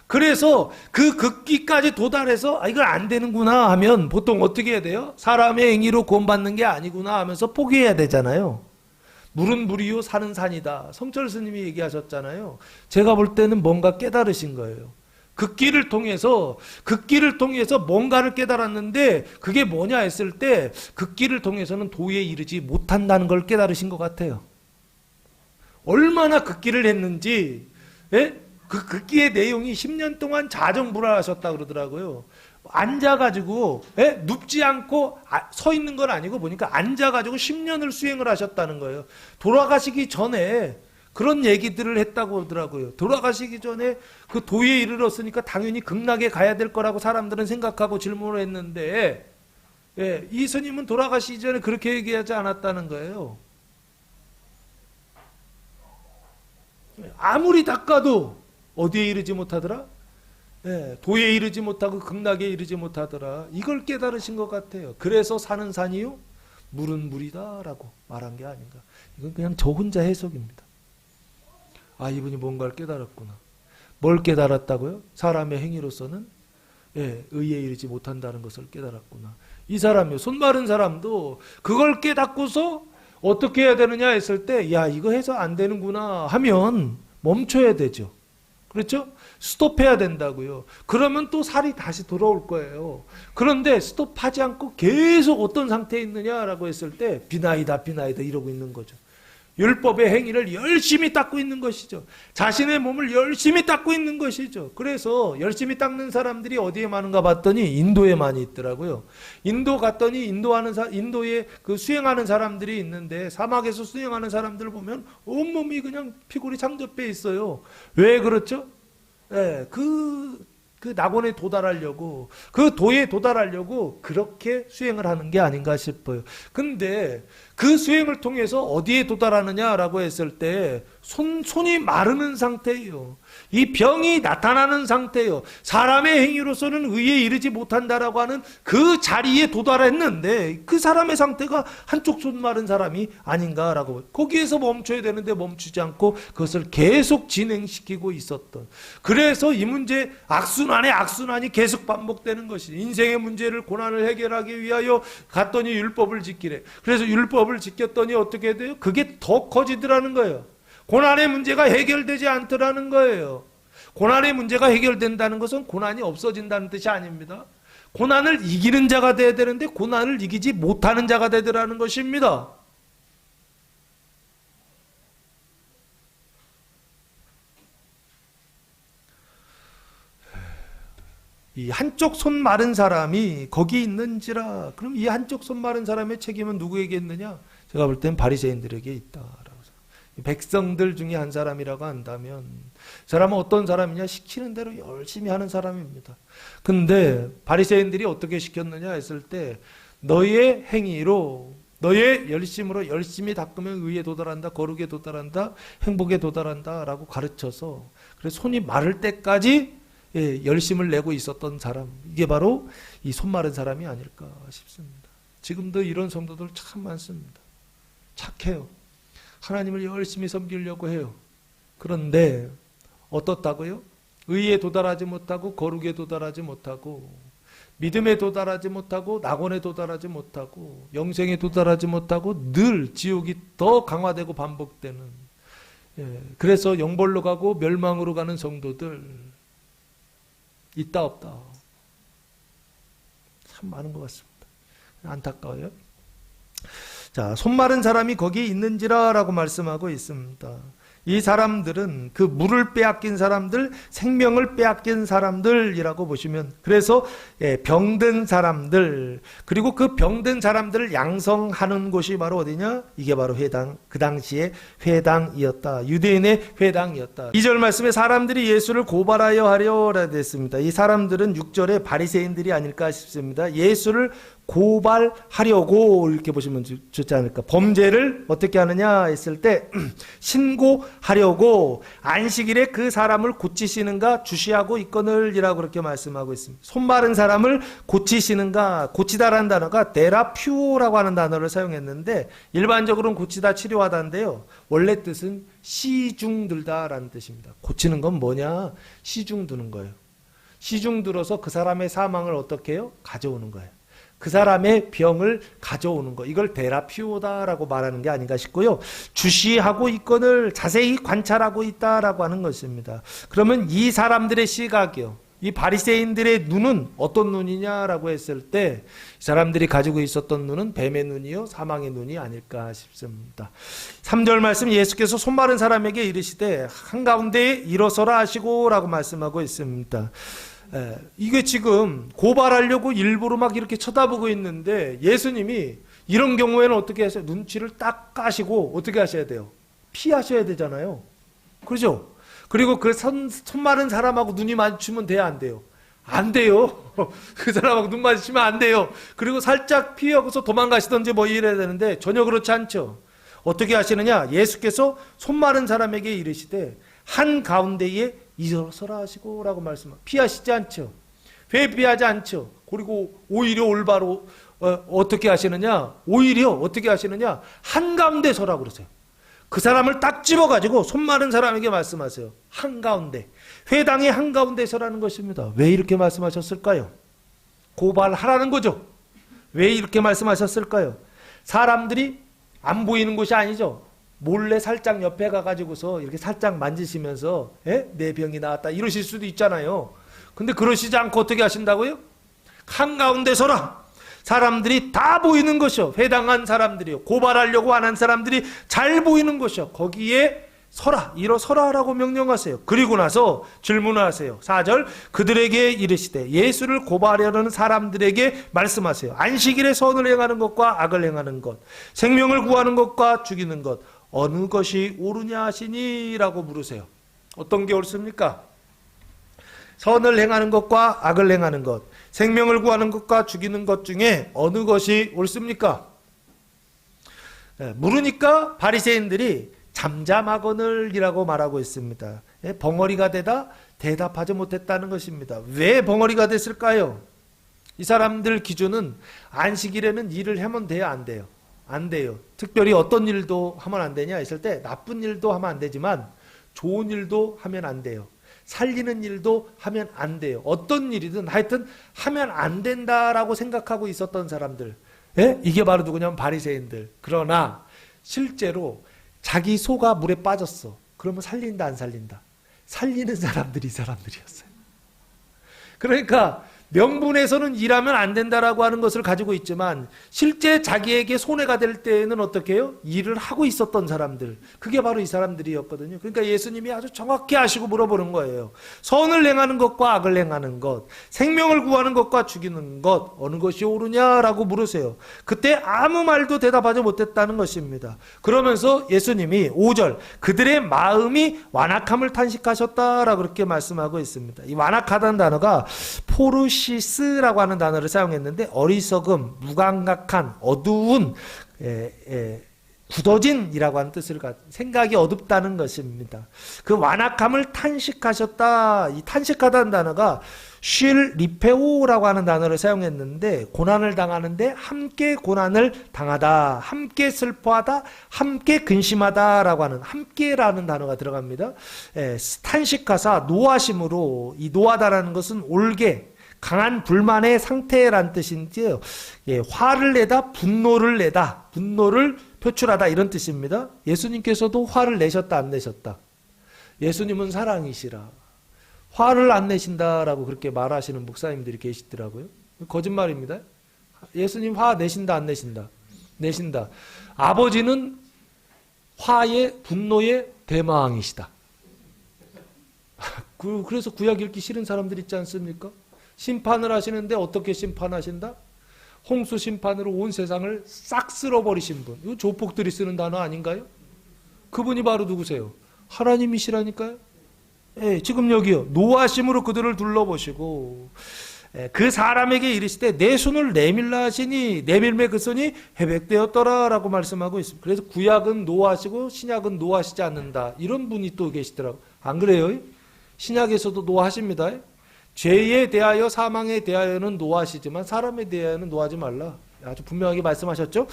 그래서 그 극기까지 도달해서 이걸 안 되는구나 하면 보통 어떻게 해야 돼요? 사람의 행위로 구원받는 게 아니구나 하면서 포기해야 되잖아요. 물은 물이요 산은 산이다. 성철 스님이 얘기하셨잖아요. 제가 볼 때는 뭔가 깨달으신 거예요. 극기를 통해서 뭔가를 깨달았는데 그게 뭐냐 했을 때 극기를 통해서는 도에 이르지 못한다는 걸 깨달으신 것 같아요. 얼마나 극기를 했는지, 예? 그 극기의 내용이 10년 동안 자정불알하셨다 그러더라고요. 앉아가지고, 예? 눕지 않고 서 있는 건 아니고 보니까 앉아가지고 10년을 수행을 하셨다는 거예요. 돌아가시기 전에 그런 얘기들을 했다고 그러더라고요. 돌아가시기 전에 그 도에 이르렀으니까 당연히 극락에 가야 될 거라고 사람들은 생각하고 질문을 했는데, 예, 이 스님은 돌아가시기 전에 그렇게 얘기하지 않았다는 거예요. 아무리 닦아도 어디에 이르지 못하더라? 예, 도에 이르지 못하고 극락에 이르지 못하더라. 이걸 깨달으신 것 같아요. 그래서 산은 산이요, 물은 물이다라고 말한 게 아닌가. 이건 그냥 저 혼자 해석입니다. 이분이 뭔가를 깨달았구나. 뭘 깨달았다고요? 사람의 행위로서는 의에 이르지 못한다는 것을 깨달았구나. 이 사람이요, 손 마른 사람도 그걸 깨닫고서 어떻게 해야 되느냐 했을 때, 이거 해서 안 되는구나 하면 멈춰야 되죠. 그렇죠? 스톱해야 된다고요. 그러면 또 살이 다시 돌아올 거예요. 그런데 스톱하지 않고 계속 어떤 상태에 있느냐라고 했을 때 비나이다 이러고 있는 거죠. 율법의 행위를 열심히 닦고 있는 것이죠. 자신의 몸을 열심히 닦고 있는 것이죠. 그래서 열심히 닦는 사람들이 어디에 많은가 봤더니 인도에 많이 있더라고요. 인도 갔더니 인도에 그 수행하는 사람들이 있는데 사막에서 수행하는 사람들을 보면 온몸이 그냥 피골이 창접해 있어요. 왜 그렇죠? 그 낙원에 도달하려고, 그 도에 도달하려고 그렇게 수행을 하는 게 아닌가 싶어요. 근데 그 수행을 통해서 어디에 도달하느냐라고 했을 때 손이 마르는 상태예요. 이 병이 나타나는 상태예요. 사람의 행위로서는 의에 이르지 못한다라고 하는 그 자리에 도달했는데 그 사람의 상태가 한쪽 손 마른 사람이 아닌가라고, 거기에서 멈춰야 되는데 멈추지 않고 그것을 계속 진행시키고 있었던, 그래서 이 문제 악순환이 계속 반복되는 것이, 인생의 문제를 고난을 해결하기 위하여 갔더니 율법을 지키래. 그래서 율법을 지켰더니 어떻게 돼요? 그게 더 커지더라는 거예요. 고난의 문제가 해결되지 않더라는 거예요. 고난의 문제가 해결된다는 것은 고난이 없어진다는 뜻이 아닙니다. 고난을 이기는 자가 되어야 되는데 고난을 이기지 못하는 자가 되더라는 것입니다. 이 한쪽 손 마른 사람이 거기 있는지라. 그럼 이 한쪽 손 마른 사람의 책임은 누구에게 있느냐? 제가 볼 땐 바리새인들에게 있다라고. 백성들 중에 한 사람이라고 한다면, 그 사람은 어떤 사람이냐? 시키는 대로 열심히 하는 사람입니다. 근데 바리새인들이 어떻게 시켰느냐 했을 때, 너의 행위로, 너의 열심으로 열심히 닦으면 의에 도달한다, 거룩에 도달한다, 행복에 도달한다 라고 가르쳐서, 그래서 손이 마를 때까지 열심을 내고 있었던 사람, 이게 바로 이 손 마른 사람이 아닐까 싶습니다. 지금도 이런 성도들 참 많습니다. 착해요. 하나님을 열심히 섬기려고 해요. 그런데 어떻다고요? 의에 도달하지 못하고, 거룩에 도달하지 못하고, 믿음에 도달하지 못하고, 낙원에 도달하지 못하고, 영생에 도달하지 못하고, 늘 지옥이 더 강화되고 반복되는, 그래서 영벌로 가고 멸망으로 가는 성도들 있다 없다 참 많은 것 같습니다. 안타까워요. 자, 손 마른 사람이 거기 있는지라 라고 말씀하고 있습니다. 이 사람들은 그 물을 빼앗긴 사람들, 생명을 빼앗긴 사람들이라고 보시면, 그래서 병든 사람들, 그리고 그 병든 사람들을 양성하는 곳이 바로 어디냐? 이게 바로 회당, 그 당시에 회당이었다. 유대인의 회당이었다. 2절 말씀에 사람들이 예수를 고발하여 하려라 됐습니다. 이 사람들은 6절에 바리새인들이 아닐까 싶습니다. 예수를 고발하려고 이렇게 보시면 좋지 않을까. 범죄를 어떻게 하느냐 했을 때 신고하려고 안식일에 그 사람을 고치시는가 주시하고 있거늘이라고 그렇게 말씀하고 있습니다. 손 마른 사람을 고치시는가, 고치다라는 단어가 데라퓨라고 하는 단어를 사용했는데 일반적으로는 고치다, 치료하다인데요. 원래 뜻은 시중들다라는 뜻입니다. 고치는 건 뭐냐? 시중 드는 거예요. 시중 들어서 그 사람의 사망을 어떻게 해요? 가져오는 거예요. 그 사람의 병을 가져오는 거, 이걸 데라피오다라고 말하는 게 아닌가 싶고요. 주시하고 있거늘 자세히 관찰하고 있다라고 하는 것입니다. 그러면 이 사람들의 시각이요, 이 바리새인들의 눈은 어떤 눈이냐라고 했을 때 이 사람들이 가지고 있었던 눈은 뱀의 눈이요 사망의 눈이 아닐까 싶습니다. 3절 말씀, 예수께서 손 마른 사람에게 이르시되 한가운데에 일어서라 하시고 라고 말씀하고 있습니다. 이게 지금 고발하려고 일부러 막 이렇게 쳐다보고 있는데 예수님이 이런 경우에는 어떻게 하세요? 눈치를 딱 까시고 어떻게 하셔야 돼요? 피하셔야 되잖아요. 그렇죠? 그리고 그 손 마른 사람하고 눈이 마주치면 돼야 안 돼요? 안 돼요. 그 사람하고 눈 마주치면 안 돼요. 그리고 살짝 피하고서 도망가시던지 뭐 이래야 되는데 전혀 그렇지 않죠. 어떻게 하시느냐? 예수께서 손 마른 사람에게 이르시되 한가운데에 일어서라 하시고 라고 말씀합니다. 피하시지 않죠. 회피하지 않죠. 그리고 오히려 올바로 어떻게 하시느냐? 오히려 어떻게 하시느냐? 한가운데 서라고 그러세요. 그 사람을 딱 집어가지고 손 마른 사람에게 말씀하세요. 한가운데. 회당의 한가운데 서라는 것입니다. 왜 이렇게 말씀하셨을까요? 고발하라는 거죠. 왜 이렇게 말씀하셨을까요? 사람들이 안 보이는 곳이 아니죠. 몰래 살짝 옆에 가가지고서 이렇게 살짝 만지시면서 내 병이 나았다 이러실 수도 있잖아요. 근데 그러시지 않고 어떻게 하신다고요? 한가운데 서라. 사람들이 다 보이는 것이요. 회당한 사람들이요. 고발하려고 하는 사람들이 잘 보이는 것이요. 거기에 서라. 일어서라 라고 명령하세요. 그리고 나서 질문을 하세요. 4절, 그들에게 이르시되 예수를 고발하려는 사람들에게 말씀하세요. 안식일에 선을 행하는 것과 악을 행하는 것, 생명을 구하는 것과 죽이는 것, 어느 것이 옳으냐 하시니라고 물으세요. 어떤 게 옳습니까? 선을 행하는 것과 악을 행하는 것, 생명을 구하는 것과 죽이는 것 중에 어느 것이 옳습니까? 물으니까 바리새인들이 잠잠하거늘이라고 말하고 있습니다. 벙어리가 되다 대답하지 못했다는 것입니다. 왜 벙어리가 됐을까요? 이 사람들 기준은 안식일에는 일을 하면 돼요, 안 돼요? 안 돼요. 특별히 어떤 일도 하면 안 되냐 했을 때 나쁜 일도 하면 안 되지만 좋은 일도 하면 안 돼요. 살리는 일도 하면 안 돼요. 어떤 일이든 하여튼 하면 안 된다라고 생각하고 있었던 사람들. 이게 바로 누구냐면 바리새인들. 그러나 실제로 자기 소가 물에 빠졌어. 그러면 살린다 안 살린다? 살리는 사람들이 이 사람들이었어요. 그러니까 명분에서는 일하면 안 된다라고 하는 것을 가지고 있지만 실제 자기에게 손해가 될 때에는 어떻게 해요? 일을 하고 있었던 사람들. 그게 바로 이 사람들이었거든요. 그러니까 예수님이 아주 정확히 아시고 물어보는 거예요. 선을 행하는 것과 악을 행하는 것, 생명을 구하는 것과 죽이는 것, 어느 것이 옳으냐라고 물으세요. 그때 아무 말도 대답하지 못했다는 것입니다. 그러면서 예수님이 5절, 그들의 마음이 완악함을 탄식하셨다라고 그렇게 말씀하고 있습니다. 이 완악하다는 단어가 포르시스라고 하는 단어를 사용했는데 어리석음, 무감각한, 어두운, 굳어진이라고 하는 뜻을 생각이 어둡다는 것입니다. 그 완악함을 탄식하셨다. 이 탄식하다는 단어가 쉴 리페오라고 하는 단어를 사용했는데 고난을 당하는데 함께 고난을 당하다, 함께 슬퍼하다, 함께 근심하다라고 하는 함께라는 단어가 들어갑니다. 탄식하사 노하심으로, 이 노하다라는 것은 올게, 강한 불만의 상태란 뜻인데요. 화를 내다, 분노를 내다, 분노를 표출하다 이런 뜻입니다. 예수님께서도 화를 내셨다 안 내셨다? 예수님은 사랑이시라 화를 안 내신다라고 그렇게 말하시는 목사님들이 계시더라고요. 거짓말입니다. 예수님 화 내신다 안 내신다? 내신다. 아버지는 화의 분노의 대마왕이시다. 그래서 구약 읽기 싫은 사람들 있지 않습니까? 심판을 하시는데 어떻게 심판하신다? 홍수 심판으로 온 세상을 싹 쓸어버리신 분. 이거 조폭들이 쓰는 단어 아닌가요? 그분이 바로 누구세요? 하나님이시라니까요. 예, 지금 여기요. 노하심으로 그들을 둘러보시고 그 사람에게 이르시되 내 손을 내밀라 하시니 내밀매 그 손이 회백되었더라 라고 말씀하고 있습니다. 그래서 구약은 노하시고 신약은 노하시지 않는다. 이런 분이 또 계시더라고요. 안 그래요? 신약에서도 노하십니다. 죄에 대하여 사망에 대하여는 노하시지만 사람에 대하여는 노하지 말라. 아주 분명하게 말씀하셨죠.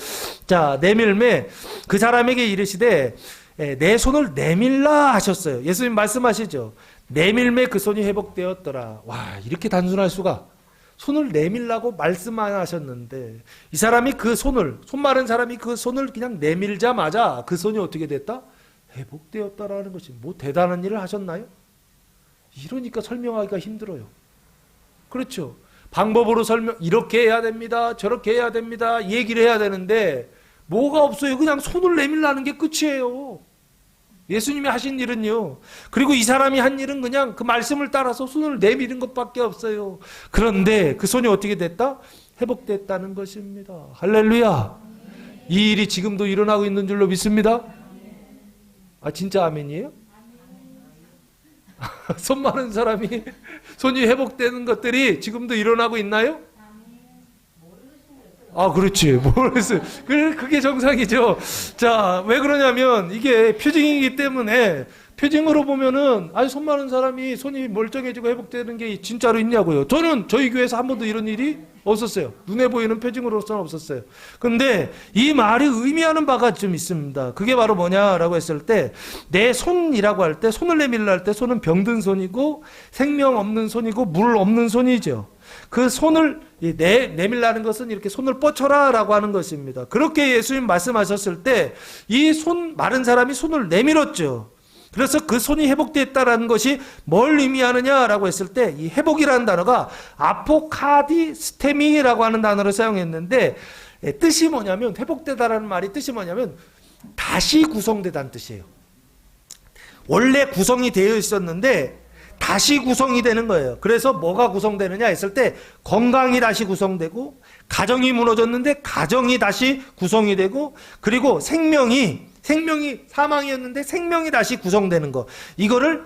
자, 내밀매 그 사람에게 이르시되 내 손을 내밀라 하셨어요. 예수님 말씀하시죠. 내밀매 그 손이 회복되었더라. 와, 이렇게 단순할 수가. 손을 내밀라고 말씀 안 하셨는데 이 사람이 그 손을, 손 마른 사람이 그 손을 그냥 내밀자마자 그 손이 어떻게 됐다? 회복되었다라는 것이 뭐 대단한 일을 하셨나요? 이러니까 설명하기가 힘들어요. 그렇죠. 방법으로 이렇게 해야 됩니다. 저렇게 해야 됩니다. 얘기를 해야 되는데 뭐가 없어요. 그냥 손을 내밀라는 게 끝이에요. 예수님이 하신 일은요. 그리고 이 사람이 한 일은 그냥 그 말씀을 따라서 손을 내미는 것밖에 없어요. 그런데 그 손이 어떻게 됐다? 회복됐다는 것입니다. 할렐루야. 이 일이 지금도 일어나고 있는 줄로 믿습니다. 아, 진짜 아멘이에요? 손 마른 사람이 손이 회복되는 것들이 지금도 일어나고 있나요? 아, 그렇지. 모르겠어요. 그게 정상이죠. 자, 왜 그러냐면 이게 표징이기 때문에 표징으로 보면은 아니 손 마른 사람이 손이 멀쩡해지고 회복되는 게 진짜로 있냐고요. 저는 저희 교회에서 한 번도 이런 일이 없었어요. 눈에 보이는 표징으로서는 없었어요. 근데 이 말이 의미하는 바가 좀 있습니다. 그게 바로 뭐냐라고 했을 때 내 손이라고 할 때 손을 내밀라 할 때 손은 병든 손이고 생명 없는 손이고 물 없는 손이죠. 그 손을 내밀라는 것은 이렇게 손을 뻗쳐라 라고 하는 것입니다. 그렇게 예수님 말씀하셨을 때 이 손 마른 사람이 손을 내밀었죠. 그래서 그 손이 회복됐다라는 것이 뭘 의미하느냐라고 했을 때 이 회복이라는 단어가 아포카디스테미라고 하는 단어를 사용했는데 뜻이 뭐냐면 회복되다라는 말이 뜻이 뭐냐면 다시 구성되다는 뜻이에요. 원래 구성이 되어 있었는데 다시 구성이 되는 거예요. 그래서 뭐가 구성되느냐 했을 때 건강이 다시 구성되고 가정이 무너졌는데 가정이 다시 구성이 되고 그리고 생명이 사망이었는데 생명이 다시 구성되는 거. 이거를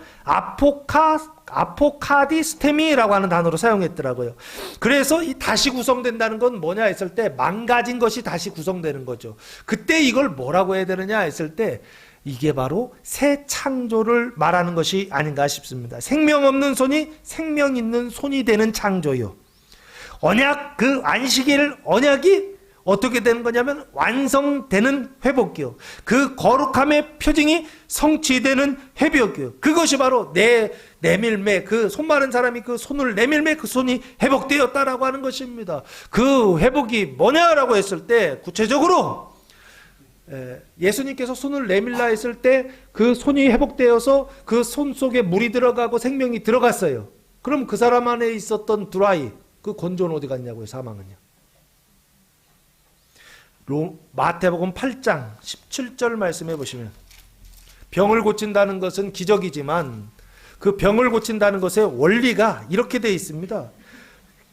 아포카디스테미라고 하는 단어로 사용했더라고요. 그래서 이 다시 구성된다는 건 뭐냐 했을 때 망가진 것이 다시 구성되는 거죠. 그때 이걸 뭐라고 해야 되느냐 했을 때 이게 바로 새 창조를 말하는 것이 아닌가 싶습니다. 생명 없는 손이 생명 있는 손이 되는 창조요. 언약, 그 안식일 언약이 어떻게 되는 거냐면 완성되는 회복이요. 그 거룩함의 표징이 성취되는 회복이요. 그것이 바로 내밀매, 그 손 마른 사람이 그 손을 내밀매 그 손이 회복되었다라고 하는 것입니다. 그 회복이 뭐냐라고 했을 때 구체적으로 예수님께서 손을 내밀라 했을 때 그 손이 회복되어서 그 손 속에 물이 들어가고 생명이 들어갔어요. 그럼 그 사람 안에 있었던 드라이, 그 건조는 어디 갔냐고요, 사망은요. 마태복음 8장 17절 말씀해 보시면 병을 고친다는 것은 기적이지만 그 병을 고친다는 것의 원리가 이렇게 되어 있습니다.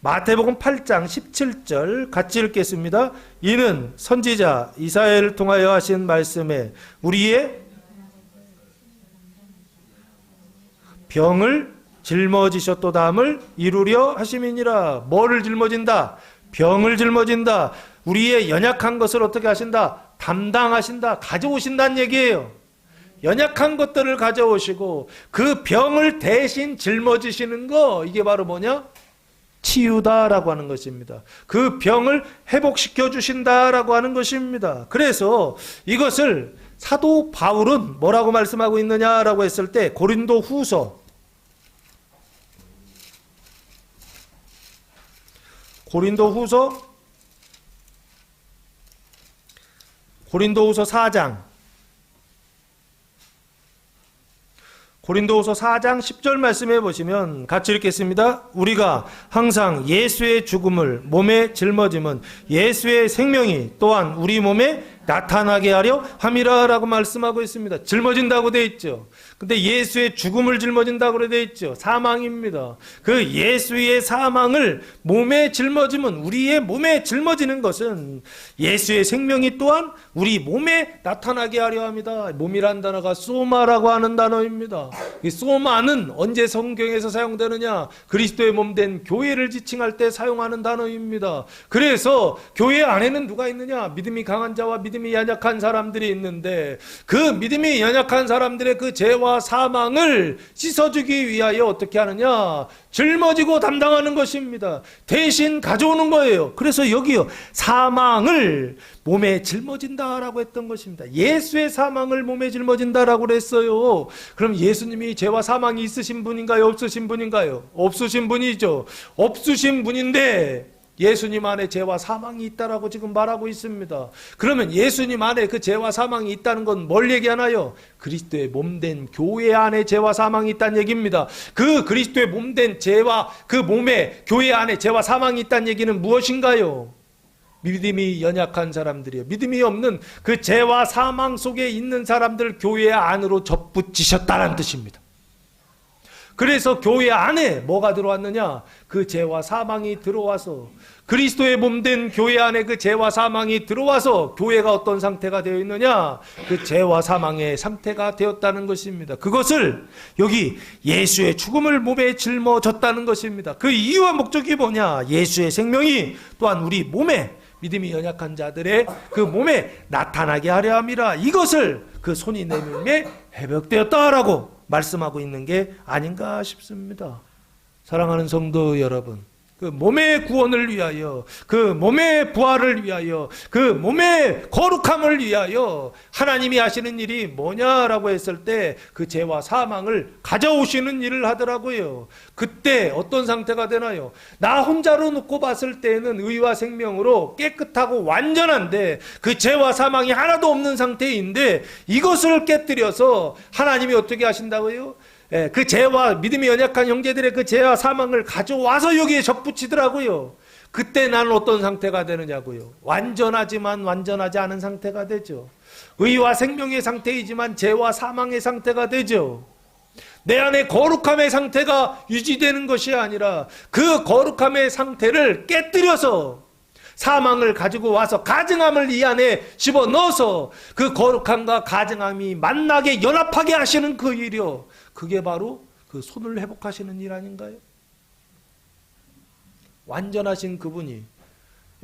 마태복음 8장 17절 같이 읽겠습니다. 이는 선지자 이사야를 통하여 하신 말씀에 우리의 병을 짊어지셨도다함을 이루려 하심이니라. 뭐를 짊어진다? 병을 짊어진다. 우리의 연약한 것을 어떻게 하신다? 담당하신다. 가져오신다는 얘기예요. 연약한 것들을 가져오시고 그 병을 대신 짊어지시는 거, 이게 바로 뭐냐? 치유다라고 하는 것입니다. 그 병을 회복시켜 주신다라고 하는 것입니다. 그래서 이것을 사도 바울은 뭐라고 말씀하고 있느냐라고 했을 때 고린도 후서 4장 고린도후서 4장 10절 말씀해 보시면 같이 읽겠습니다. 우리가 항상 예수의 죽음을 몸에 짊어짐은 예수의 생명이 또한 우리 몸에 나타나게 하려 함이라라고 말씀하고 있습니다. 짊어진다고 되어 있죠. 근데 예수의 죽음을 짊어진다고 되어 있죠. 사망입니다. 그 예수의 사망을 몸에 짊어지면, 우리의 몸에 짊어지는 것은 예수의 생명이 또한 우리 몸에 나타나게 하려 합니다. 몸이란 단어가 소마라고 하는 단어입니다. 이 소마는 언제 성경에서 사용되느냐? 그리스도의 몸 된 교회를 지칭할 때 사용하는 단어입니다. 그래서 교회 안에는 누가 있느냐? 믿음이 강한 자와 믿음이 연약한 사람들이 있는데, 그 믿음이 연약한 사람들의 그 죄와 사망을 씻어주기 위하여 어떻게 하느냐? 짊어지고 담당하는 것입니다. 대신 가져오는 거예요. 그래서 여기요, 사망을 몸에 짊어진다라고 했던 것입니다. 예수의 사망을 몸에 짊어진다라고 그랬어요. 그럼 예수님이 죄와 사망이 있으신 분인가요? 없으신 분인가요? 없으신 분이죠. 없으신 분인데 예수님 안에 죄와 사망이 있다라고 지금 말하고 있습니다. 그러면 예수님 안에 그 죄와 사망이 있다는 건 뭘 얘기하나요? 그리스도의 몸된 교회 안에 죄와 사망이 있다는 얘기입니다. 그 그리스도의 몸된 죄와 그 몸에, 교회 안에 죄와 사망이 있다는 얘기는 무엇인가요? 믿음이 연약한 사람들이요, 믿음이 없는 그 죄와 사망 속에 있는 사람들 교회 안으로 접붙이셨다는 뜻입니다. 그래서 교회 안에 뭐가 들어왔느냐? 그 죄와 사망이 들어와서, 그리스도의 몸된 교회 안에 그 죄와 사망이 들어와서 교회가 어떤 상태가 되어 있느냐? 그 죄와 사망의 상태가 되었다는 것입니다. 그것을 여기 예수의 죽음을 몸에 짊어졌다는 것입니다. 그 이유와 목적이 뭐냐? 예수의 생명이 또한 우리 몸에, 믿음이 연약한 자들의 그 몸에 나타나게 하려 함이라. 이것을 그 손이 내밀매 회복되었다라고 말씀하고 있는 게 아닌가 싶습니다. 사랑하는 성도 여러분, 그 몸의 구원을 위하여, 그 몸의 부활을 위하여, 그 몸의 거룩함을 위하여 하나님이 하시는 일이 뭐냐라고 했을 때 그 죄와 사망을 가져오시는 일을 하더라고요. 그때 어떤 상태가 되나요? 나 혼자로 놓고 봤을 때는 의와 생명으로 깨끗하고 완전한데 그 죄와 사망이 하나도 없는 상태인데, 이것을 깨뜨려서 하나님이 어떻게 하신다고요? 그 죄와 믿음이 연약한 형제들의 그 죄와 사망을 가져와서 여기에 접붙이더라고요. 그때 나는 어떤 상태가 되느냐고요? 완전하지만 완전하지 않은 상태가 되죠. 의와 생명의 상태이지만 죄와 사망의 상태가 되죠. 내 안에 거룩함의 상태가 유지되는 것이 아니라 그 거룩함의 상태를 깨뜨려서 사망을 가지고 와서 가증함을 이 안에 집어넣어서 그 거룩함과 가증함이 만나게 연합하게 하시는 그 일이요, 그게 바로 그 손을 회복하시는 일 아닌가요? 완전하신 그분이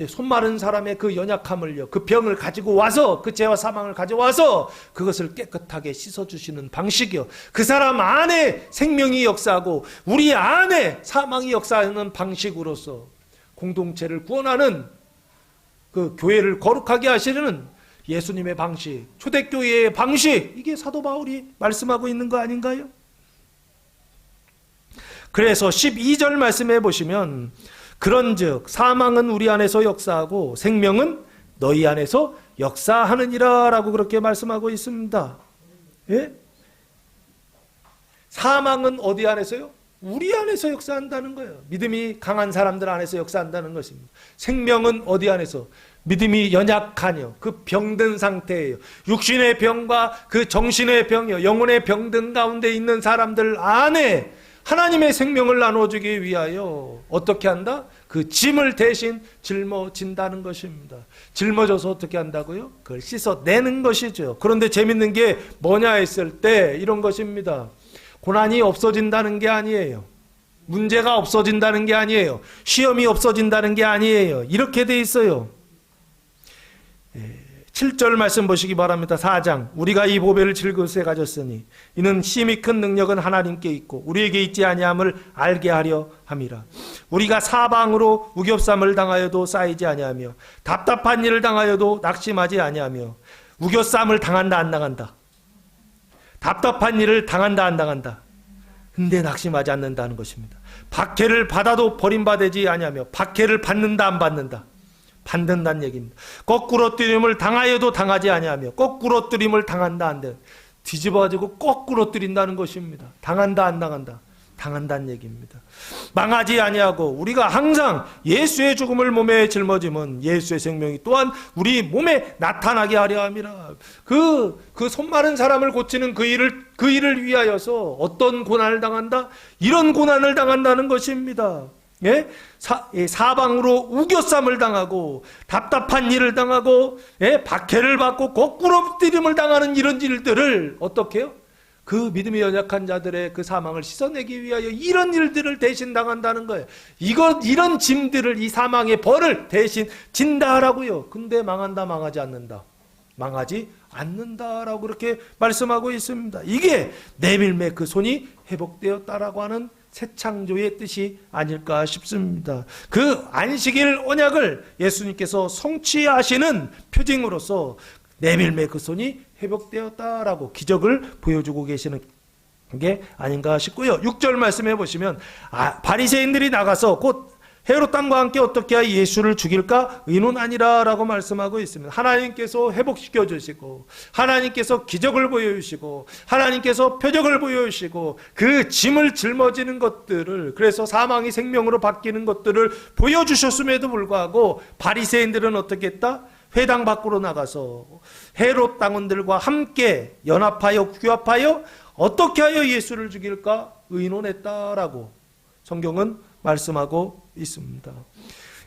손 마른 사람의 그 연약함을요, 그 병을 가지고 와서, 그 죄와 사망을 가져와서 그것을 깨끗하게 씻어주시는 방식이요, 그 사람 안에 생명이 역사하고 우리 안에 사망이 역사하는 방식으로서 공동체를 구원하는, 그 교회를 거룩하게 하시는 예수님의 방식, 초대교회의 방식, 이게 사도 바울이 말씀하고 있는 거 아닌가요? 그래서 12절 말씀해 보시면, 그런즉 사망은 우리 안에서 역사하고 생명은 너희 안에서 역사하느니라 라고 그렇게 말씀하고 있습니다. 예? 사망은 어디 안에서요? 우리 안에서 역사한다는 거예요. 믿음이 강한 사람들 안에서 역사한다는 것입니다. 생명은 어디 안에서? 믿음이 연약하뇨, 그 병든 상태예요. 육신의 병과 그 정신의 병이요, 영혼의 병든 가운데 있는 사람들 안에 하나님의 생명을 나눠주기 위하여 어떻게 한다? 그 짐을 대신 짊어진다는 것입니다. 짊어져서 어떻게 한다고요? 그걸 씻어내는 것이죠. 그런데 재밌는 게 뭐냐 했을 때 이런 것입니다. 고난이 없어진다는 게 아니에요. 문제가 없어진다는 게 아니에요. 시험이 없어진다는 게 아니에요. 이렇게 돼 있어요. 7절 말씀 보시기 바랍니다. 4장. 우리가 이 보배를 질그릇에 가졌으니 이는 심히 큰 능력은 하나님께 있고 우리에게 있지 아니함을 알게 하려 함이라. 우리가 사방으로 우겨쌈을 당하여도 쌓이지 아니하며 답답한 일을 당하여도 낙심하지 아니하며. 우겨쌈을 당한다 안 당한다? 답답한 일을 당한다 안 당한다? 근데 낙심하지 않는다는 것입니다. 박해를 받아도 버림받지 아니하며 박해를 받는다 안 받는다? 받는다는 얘기입니다. 거꾸로 뜨림을 당하여도 당하지 아니하며 거꾸로 뜨림을 당한다 안 돼. 뒤집어가지고 거꾸로 뜨린다는 것입니다. 당한다 안 당한다? 당한다는 얘기입니다. 망하지 아니하고 우리가 항상 예수의 죽음을 몸에 짊어지면 예수의 생명이 또한 우리 몸에 나타나게 하려 함이라. 그 손 마른 사람을 고치는 그 일을 위하여서 어떤 고난을 당한다? 이런 고난을 당한다는 것입니다. 예? 사방으로 우겨쌈을 당하고 답답한 일을 당하고 박해를 받고 거꾸로 뛰림을 당하는 이런 일들을 어떻게 해요? 그 믿음이 연약한 자들의 그 사망을 씻어내기 위하여 이런 일들을 대신 당한다는 거예요. 이런 짐들을, 이 사망의 벌을 대신 진다라고요. 근데 망한다, 망하지 않는다. 망하지 않는다라고 그렇게 말씀하고 있습니다. 이게 내밀매 그 손이 회복되었다라고 하는 새 창조의 뜻이 아닐까 싶습니다. 그 안식일 언약을 예수님께서 성취하시는 표징으로서 내밀매 그 손이 회복되었다라고 기적을 보여주고 계시는 게 아닌가 싶고요. 6절 말씀해 보시면 바리새인들이 나가서 곧 헤롯 왕과 함께 어떻게 하여 예수를 죽일까 의논하니라라고 말씀하고 있습니다. 하나님께서 회복시켜 주시고 하나님께서 기적을 보여주시고 하나님께서 표적을 보여주시고 그 짐을 짊어지는 것들을, 그래서 사망이 생명으로 바뀌는 것들을 보여주셨음에도 불구하고 바리새인들은 어떻게 했다? 회당 밖으로 나가서 헤롯 당원들과 함께 연합하여 규합하여 어떻게 하여 예수를 죽일까 의논했다라고 성경은 말씀하고 있습니다.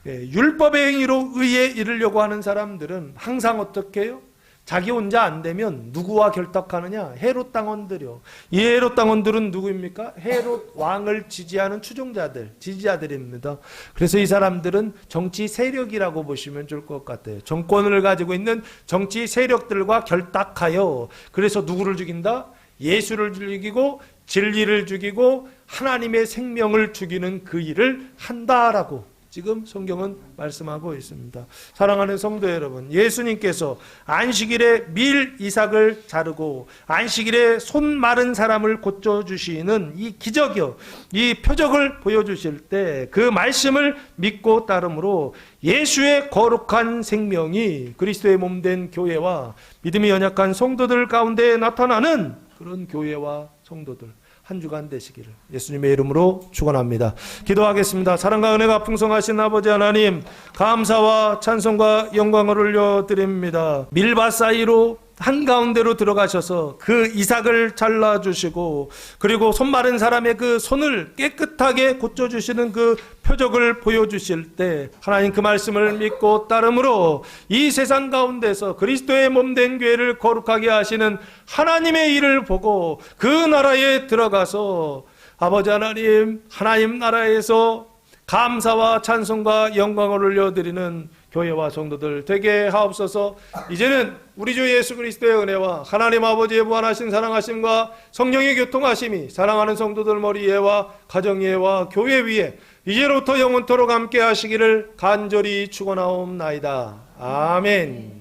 율법의 행위로 의에 이르려고 하는 사람들은 항상 어떻게 해요? 자기 혼자 안 되면 누구와 결탁하느냐? 헤롯 당원들이요. 이 헤롯 당원들은 누구입니까? 헤롯 왕을 지지하는 추종자들, 지지자들입니다. 그래서 이 사람들은 정치 세력이라고 보시면 좋을 것 같아요. 정권을 가지고 있는 정치 세력들과 결탁하여, 그래서 누구를 죽인다? 예수를 죽이고 진리를 죽이고 하나님의 생명을 죽이는 그 일을 한다라고 지금 성경은 말씀하고 있습니다. 사랑하는 성도 여러분, 예수님께서 안식일에 밀 이삭을 자르고 안식일에 손 마른 사람을 고쳐주시는 이 기적이요, 이 표적을 보여주실 때 그 말씀을 믿고 따름으로 예수의 거룩한 생명이 그리스도의 몸된 교회와 믿음이 연약한 성도들 가운데 나타나는 그런 교회와 성도들 한 주간 되시기를 예수님의 이름으로 축원합니다. 기도하겠습니다. 사랑과 은혜가 풍성하신 아버지 하나님, 감사와 찬송과 영광을 올려드립니다. 밀밭 사이로 한가운데로 들어가셔서 그 이삭을 잘라주시고 그리고 손 마른 사람의 그 손을 깨끗하게 고쳐주시는 그 표적을 보여주실 때 하나님 그 말씀을 믿고 따름으로 이 세상 가운데서 그리스도의 몸된 교회를 거룩하게 하시는 하나님의 일을 보고 그 나라에 들어가서 아버지 하나님, 하나님 나라에서 감사와 찬송과 영광을 올려드리는 교회와 성도들 되게 하옵소서. 이제는 우리 주 예수 그리스도의 은혜와 하나님 아버지의 무한하신 사랑하심과 성령의 교통하심이 사랑하는 성도들 머리 위에와 가정 위에와 교회 위에 이제로부터 영원토록 함께 하시기를 간절히 축원하옵나이다. 아멘.